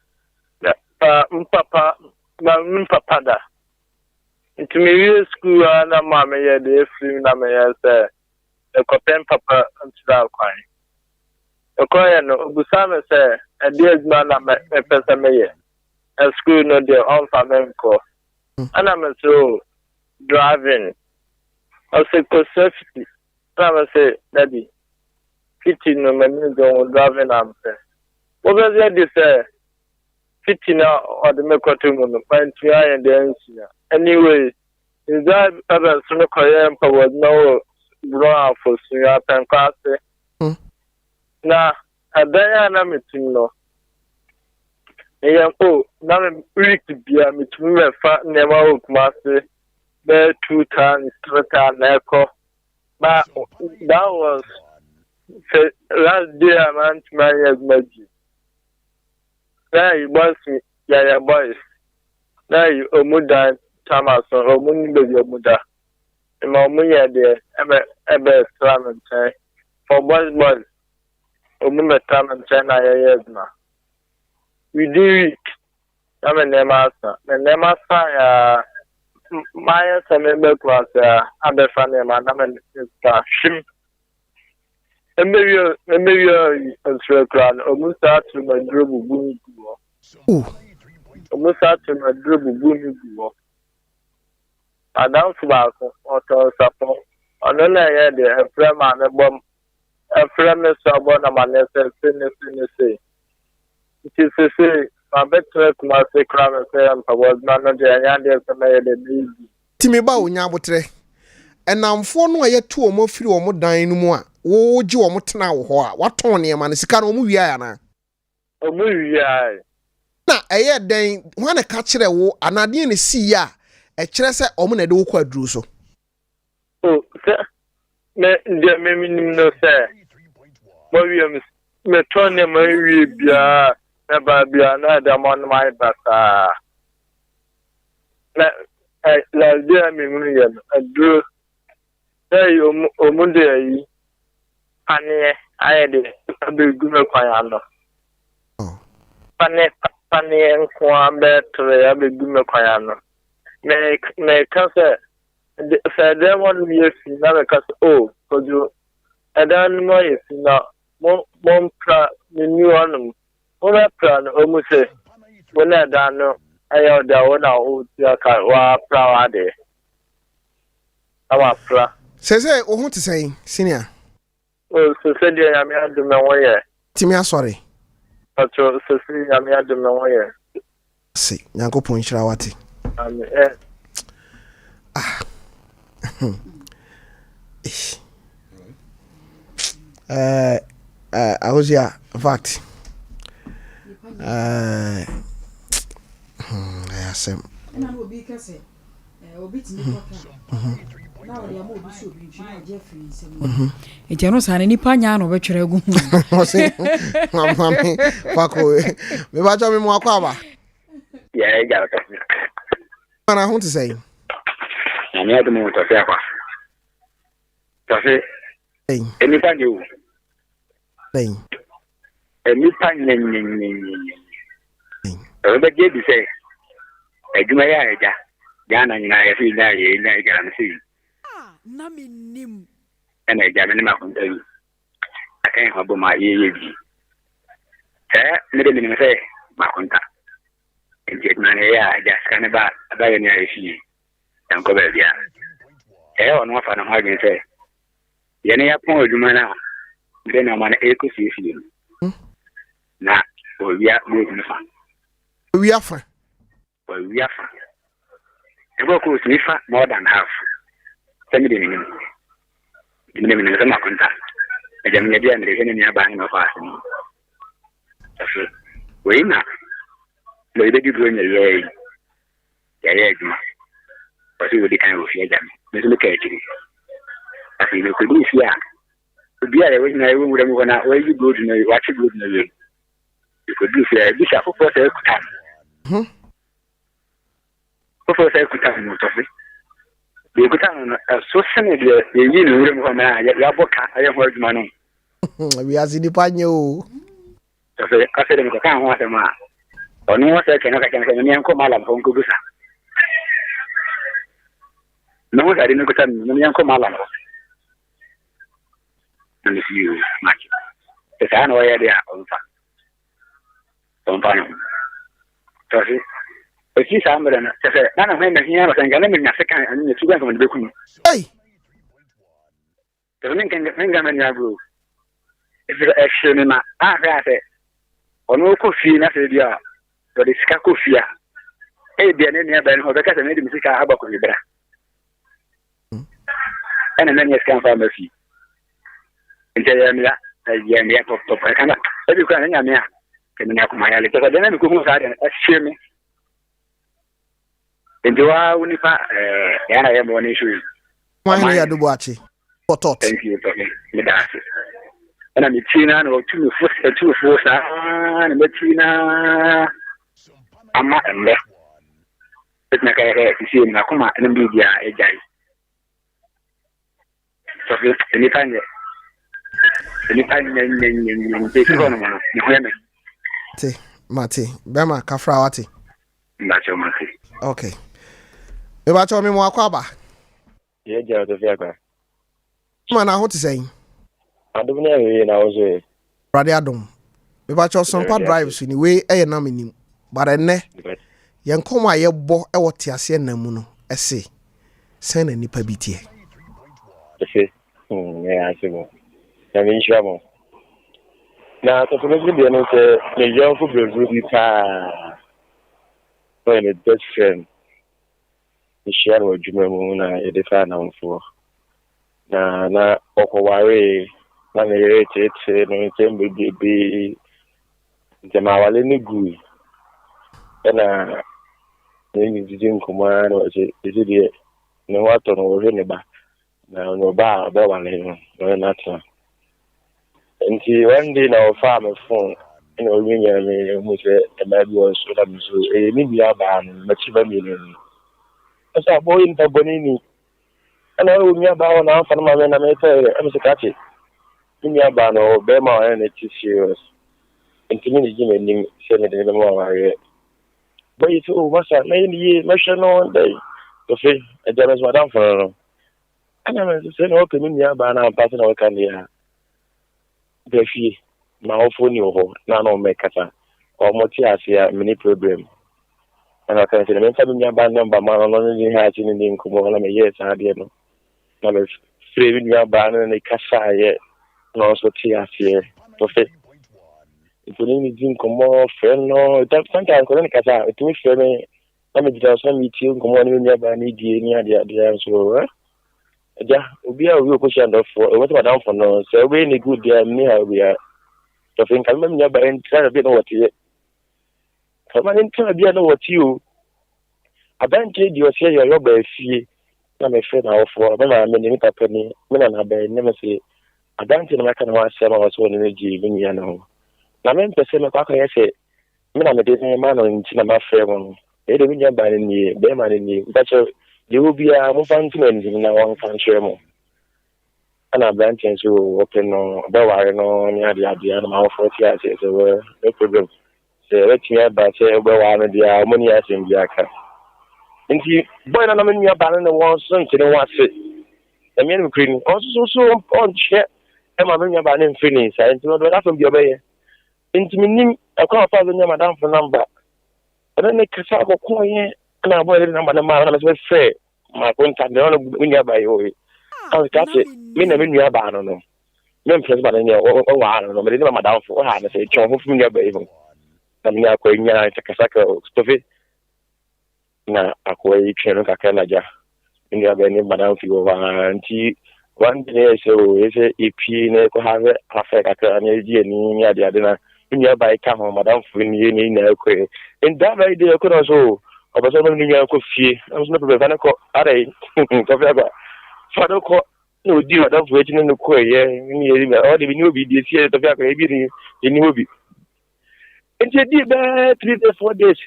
Mpapa da. Into me year school na mama ye de free na me ye say. E kopen papa ntira kwan. Okoye no obusame say e de aduma na me pese me ye. E school no de on fa menko. Ana me so driving. I say ko safety. I say daddy. Fiti no me go driving am say. What was it say? Fiti na or the me ko to no find try and the anyway, is that other so ko yam was no grow for so ya pen pass. Na adaya na metin no. Na me week bia metin me fa nema o kuma se be 2 times 3 times echo. But that was last day I went to my magic. Now you boys yeah boys. Now you omuda Thomas or omuni baby omuda. My munya there ebe slam and say for boys. Omume tam and say na years na. We do it. I'm a name master. My name master my member class other family man I'm shim. Maybe a crown almost out to my dribble boom. Almost out to my dribble boom. I don't about auto support. On the night, a friend man a bomb. A friend is a bon of my necessary. It is to say, my better must say, crime and say, I was manager and the Timmy Bow Yabotre. And I'm for no yet 2 or more free or more dying no more. Wo ji wo mutena wo ho a waton ne ma ne sika no mu wia ya na omu wia na eye den ho na ka kire wo anade ne si ya e kire se omu na de wo kwaduru so me de me minim no se mo wia me ton ne ma wi bia na ba bia na da mon mai basa na la de me minim ya adru say omu de yi Pane, I did a big good piano. Pane and Quan better a big good piano. May cancer. Said there won't be a never cast because you I don't know if you know one the new one. One plan almost say when I don't know I have the one out your car or proud. Our pra. Says I want to say, senior. Oh, so said I am at the way. Timmy, sorry. But so I am at the way. See, Yanko Punchrawati. I was here, in fact. I asked him. Eti ano sa nipa nya no betwere gu ho se mami pako me ba cho me mo akwa ba yeah ga ka ana ho to say na me adu mo Tofiakwa Tofi eni pa ni o eni pa nyenyenyenyen e be ge bi se aduma ya eja Ghana nyina ya fi na ye na ga na si na Menim ena ga me ma konta yi akan habo ma ye bi ne de Menim se ma konta get money, just kind of about any issue. And go back, yeah. On what I'm having say. Yenny upon you, man. Then I'm an echo see. Now, we are moving fun. We are fine. Well, we are fine. The work was more than half. Send me the name. The name is a contact. I am the enemy buying of us. Wait now. The baby growing away. Yeah, but you would be kind of fear them. Let's look at it. I think you could be here. To be a way in a room with them where you go to know what you go to know. You could do fair. This is a for time. For a good time, not of it. The good time, so suddenly, you know, when I have heard money. We are the panyo. I said, I can't want a man. Or no, I can come out from Kubusa. No, I didn't go to Uncle Malam. And if you match it, the time where they are on Sompa. If you are none of them here, I can let me a second and the 2 going to be. Hey! The women can get finger in your group. If it's action in my eye, or no coffee, nothing, but it's Kakufia. Hey, be an Indian band, because I made him sick about Kubra. And then you can find a fee. And tell me that I top. I cannot. Every kind of Yamia can have my alley, because I didn't go inside and assure me. And you are only and I have one issue. Why are you watching? Thank you, Tommy. And I'm a Tina or 2 4 and Bettina. I'm not in there. It's not a see in Nakuma and media a guy. So, anytime Mati, Bema Kafrawati. Nacho Mati. Okay. Eba cho mi mo akwaba. Ye ja Tofiakwa. Man, I want to say. Adum na we na ozo. Brother Adum. Eba cho Sompa drives ni we e na Menim. But enne. Yen kom a ye bo e wote ase na mu no. Ese. Sen na nipa bitie. Ese. Yeah, I see mo. Na mi nshwa mo. Na to me bi no se me yo fu brevu bi pa. So in a best friend. The share with Jumamu na edifa na mfo na okoware na mere tete no tembe bibi jama wale ni gu na ni dijin kuma no je je ne wato no we ne ba na no ba wale no na ta nti one day na ofa me phone ina owinya me mu se e ma bi o so da mi so e ni bia ba no ma chi ba mi no asa boy in tabonini ana unya ba na fa na me na me te am se kachi unya ba no be ma na ti serious intimi ni ji Menim se ne de mo wa re boy so masa na ni ma hwe no dai to fe e jara so dan fa no ana me se no ke ni ba na pa se na o kan ya de fi ma o fo ni o na no me kata o mo ti asia mini problem. And I can say, I'm not number man, I'm not in the Kumo, I'm a yes, I did no. I'm saving your banner and a cassa yet, and also tears here. Perfect. If you need to come more, friend, no, that's sometimes I can't it was for me. I'm a just one meet you, come on in your banny, near the answer. Yeah, we are real question for what about down for no, so we're in a good day, near we are. So think I'm never and try to be what you. Come on, tell me what you. I don't trade you say your by fee. I'm a friend of for Menim Papani, Menan Abbey, never say. I don't think I can watch 7 hours one energy when you know. I meant to say, I say, Menan a Disney man in Cinema Fairmont. They don't get by in the Bayman in the but you will be a movement in our country. And I'm branching to open on Bawari near the idea of our 40 years, no problem. Let me about say one of the harmonious in the aka. And he boy na me ya ban na won so nkire wa se. E me no kiri also so on che e ma me ya ban na fini sa nti no do da fam bi obeye. Nti Menim akwa fa zo nya madam for number. E then they can have a coin and I bought it number the man as well say my contact the only when you buy you. I was catch it. Me never knew about no. Memphis but in your I don't know, but it's my down for I say John from your baby. I'm not going to Takasaka Stoffy. Na akwai chenu kakalaja. India beni madam fi over anti one day so is EP ne ko have affect ka na ji ni ade ade na nya bai ka ho madam fi ni na ko in that very day ko so obaso no ni nya ko fie am so be fa ko are Tofiakwa fado ko no di madam fi ni no ko ye ni ye me o de bi ni obi di sie Tofiakwa e bi ni obi enti di be 3 days 4 days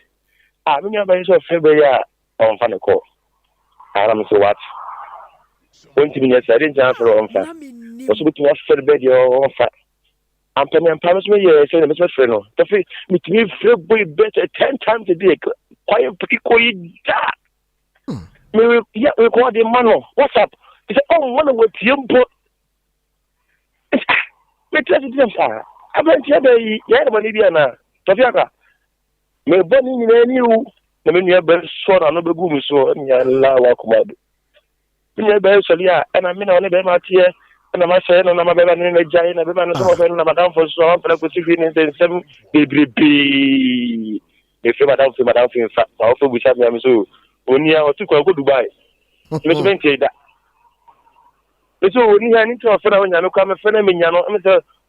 me nya bai so fe be ya on fa ko I'm so what? When to be necessary, for on fat. Was looking after the bed or fat. I'm telling you, promise me, yes, and Mr. Freno. The free me to me, feel way better 10 times a day. Quiet, pretty quiet. Maybe, yeah, we call the man. What's up? He said, oh, one of what you put. Let's let it sir. I went to the Yanaman, Tofiakwa. May burning in you. I mean, you have been short on the boom, so and la command. You have been solia, and I mean, only be my tear, and I'm saying, and I'm a baby in a giant, and I'm a madam for so often, I could see in 7 baby. If you madam, in fact, I also wish I am so. Only I was too go Dubai. You meant that. So, only I need to offer when you come a friend, and you know, I'm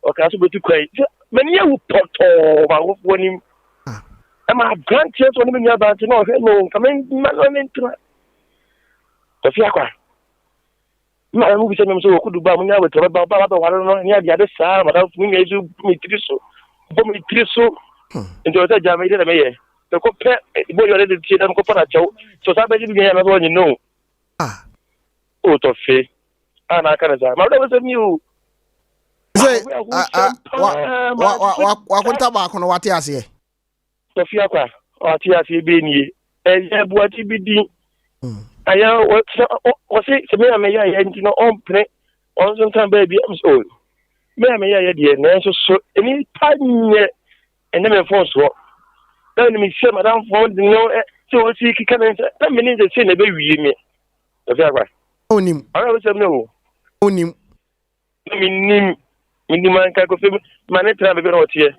or can also go to quite many you put over when him. I'm a grandchild when you about to know. No, come in, man, Tofiakwa. My movie said, I'm so good about me. I would talk about I don't know any other side, but I'll bring you me so. Me so. Into a jam, I did a mayor. The compare, boy, you're ready to see them go so somebody began another one, you know. Ah, oh, Tofi. And I can't say, my was a new. Say, what tobacco on what I say? Tofiakwa, or TRC being and what he be doing. I was it to me, I may on play on some time, baby. I'm so. May I dear, so any time yet, and then a force walk. Then me say, Madame, for no, so she can answer. That means the same baby, me. Tofiakwa. Own him. I was no. Own him. Menim. Man can go film. Man, it's never been out here.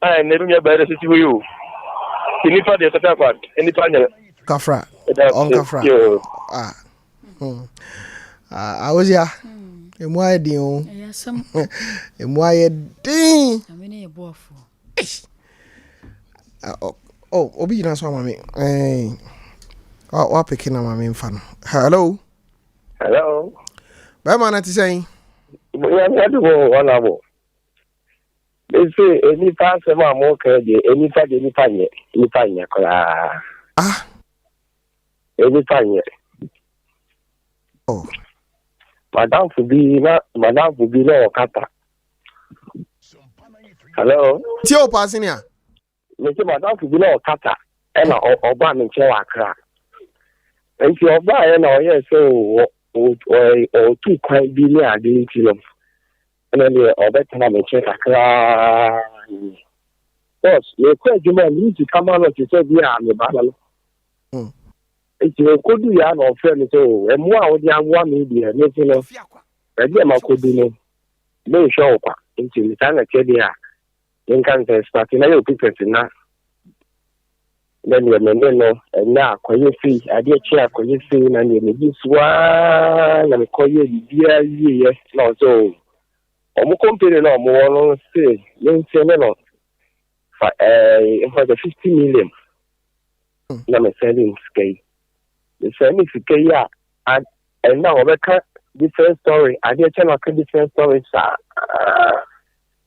I never knew better to you. Any part of the any panel. Kafra. On Kafra. I was ya. And why do you? Yes, and why a ding? I mean, a boff. Oh, obedience, mammy. Oh, picking on my main fan. Hello. Hello. Bama, not saying. We have to go 1 hour. They say any pass of my more any panya. Ah, any panya. Oh, Madame to be no kata. Hello, Tio passing here. Mr. Madame to be no kata, and Obama in Chewakra. And if you're buying or yes, so or 2 quite billion, I didn't kill them. And then the better than check a cry. Yes, you quite you need to come out to say, yeah, I'm the battle. It's a good yarn or friend, so, and more of the one media, nothing of Radiama could be no show into the time of Kedia. In Kansas, but in a picture now. Then you may know, and now, can you see? I did check, can you see, and you may use one and call you dear, yes, no, so. I'm comparing no more say you say no for the 50 million. Na me selling scale. The selling scale and now we cut different story. I did tell a different story sir.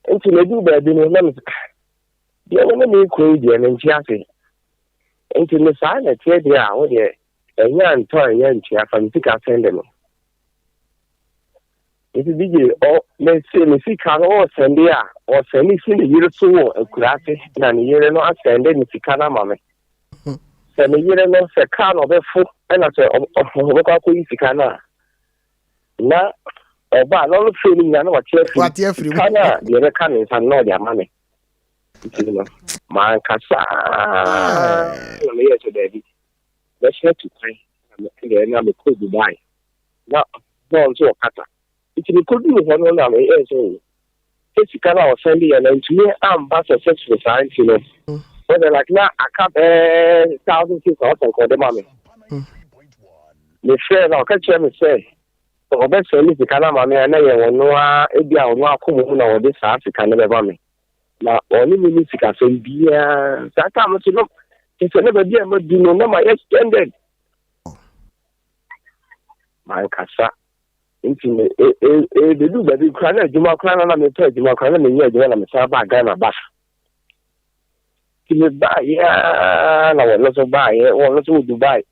Into the do baby no na me. You want me crazy and chiasi. Into the side that here they are there. And yan toy yan chia from tika send them. If you did let's say, Missy can all send there or send me in the year so a classic and a year not send any Ficana mammy. Send a year no se can of a foot and I say, oh, Ficana. Now, about all the feeling I know what you're free. The other cannons are not their money. Man, Cassa. to Daddy. Let's head to Pine. And then I'm a cold Dubai. Now, no, so Kata. It could do one on our ears. It's kind of Sunday and then to me, I'm back to sex for science, you know. Whether like now, I can't 1,000 people out and call them mommy. The fair now, catch them and say, oh, that's only the kind of mommy, and I know if you are not coming on this African never mommy. Now, only music I say, dear, that time to look. It's never dear, but you know, my extended. My casa. Into the do, but you can't do my crown and I'm a third, you can't do I'm a Saba Ghana bath. To buy, yeah, I was not buy, or not to buy.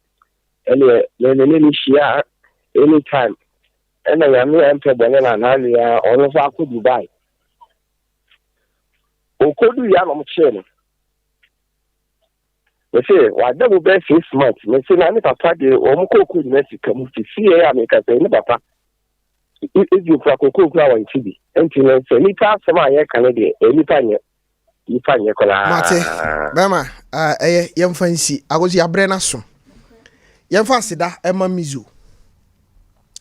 Anyway, any share anytime. And I am near Emperor Banana and Alia, or if I could buy. O could do young children. They say, why double best 6 months? They say, I never party or Moko Mexico to see a make a papa. If you crack a cook now in TV, and you know, any part of my Canada, any time you find your color. Mama, young fancy, I was your brain soon. Young fancy that Emma Mizu.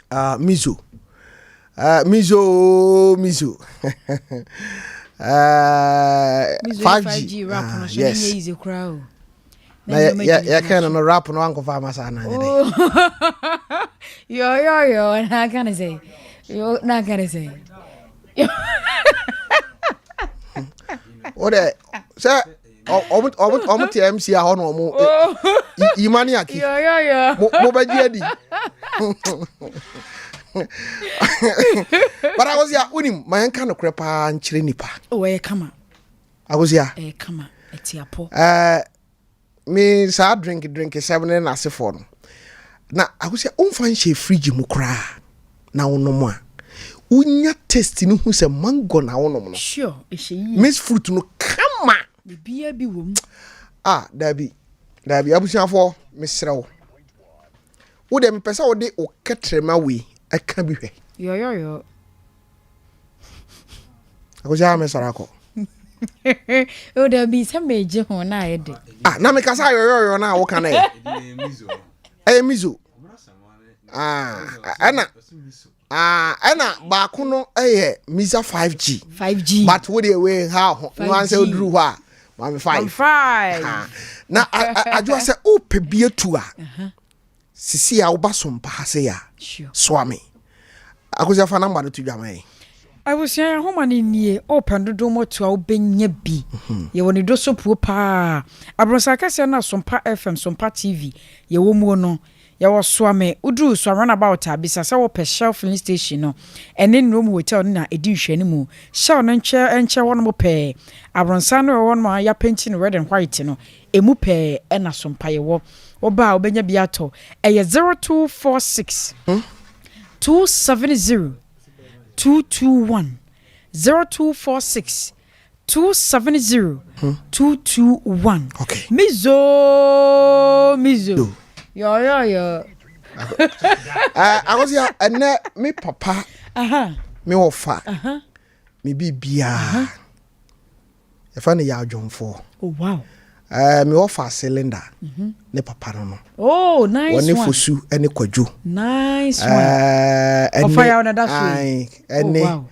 Mizu. 5G rap, yes. Easy crowd. Yeah, kind of rap no Uncle Farmer Sana. Yo, not gonna say. You're not gonna say. What sir? Almost MC Hono. Imaniaki. Yeah. Mobadi. But I was here with him. My kind of crepa and chilinipa. Oh, come on. I was here. Come on. It's your po. Me sa drink 7 and as for na I was say on fan she fridge mu kra na wono mo a unya taste ni hu say mango na wono mo sure e she miss fruit no kama bibia bi wo mu dabi abusiafo mesrew wo de me pesa wo de o ketrema we aka bi hwe yo akoja me sarako o da bi se meje ho na ayede na me kasa yo na wo kana mizo ana ba kuno Misa 5G but what they way how no answer odru ho a ma 5 na ajo say o pebie tu a sisi a wo ba Sompa ha se ya swami akoja fa namba no tu dwaman I was saying, how many near open the door to our benya be. You want to do so poor pa. Abrosaka say na Sompa FM, Sompa TV. You woman, you was swame. Udu so run about her. Bisa our per shelf filling station no. And then room hotel na edition anymore. Shall and chair one more pair. Abronsano or one more ya painting red and white no. Emu pair and a Sompa ye wo. Oba obenya biato. 0246 270 221 0246 270 221. Okay. Mizo. Yo. I was here and me papa. Me ofa. Me bibia. If I ya John 4. Oh wow. Me offer cylinder. Ne papa no. Oh, nice one. One fosu ene kwadwo. Nice one. Offer ya na that way. Ene wow.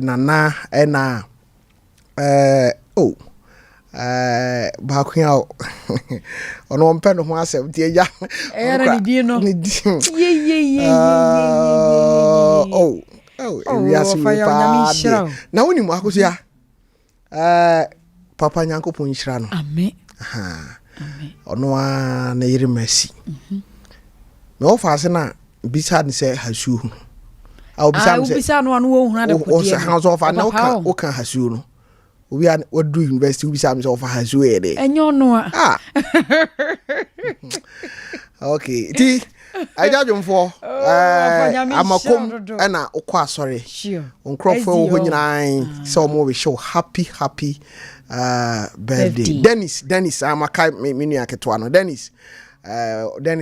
Nana ena ba ku ya ono mpe no ho asem tie ya. Era ni die no. Ye. We are seeing na woni mu akoso ya. Papa Nyankopon nhira no. Amen. Amen. Ono a na yiri mercy. Me ofa na bisa ni se hasu. A bisa no anu wo huna de ko. O se han so ofa na o kan hasu no. Obi a wadu university bisa me se ofa hasu e de. Enyo no a. Okay. Ti ajajumfo amakom ana okwa sorry. Sure. Onkrofo ho nyina so mo we show happy birthday. Dennis amaka me nua keto no Dennis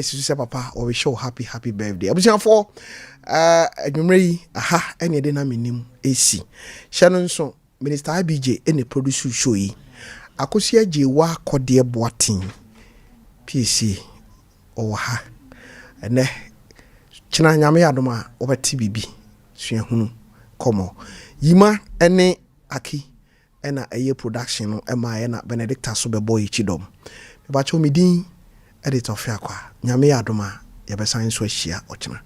say papa we show happy birthday. Abusiafo adwumrei aha ene de na Menim esi hye nso minister IBJ ene produce show yi akosia je wa akode boatin PC or ha and then China Yami Adoma over TBB Suyahunu Como Yima ene Aki ena a year production no ena Benedicta Sobe Boy Chidom Bacho Midin editor Tofiakwa Nyame Adoma Yabesan Swashia Ochina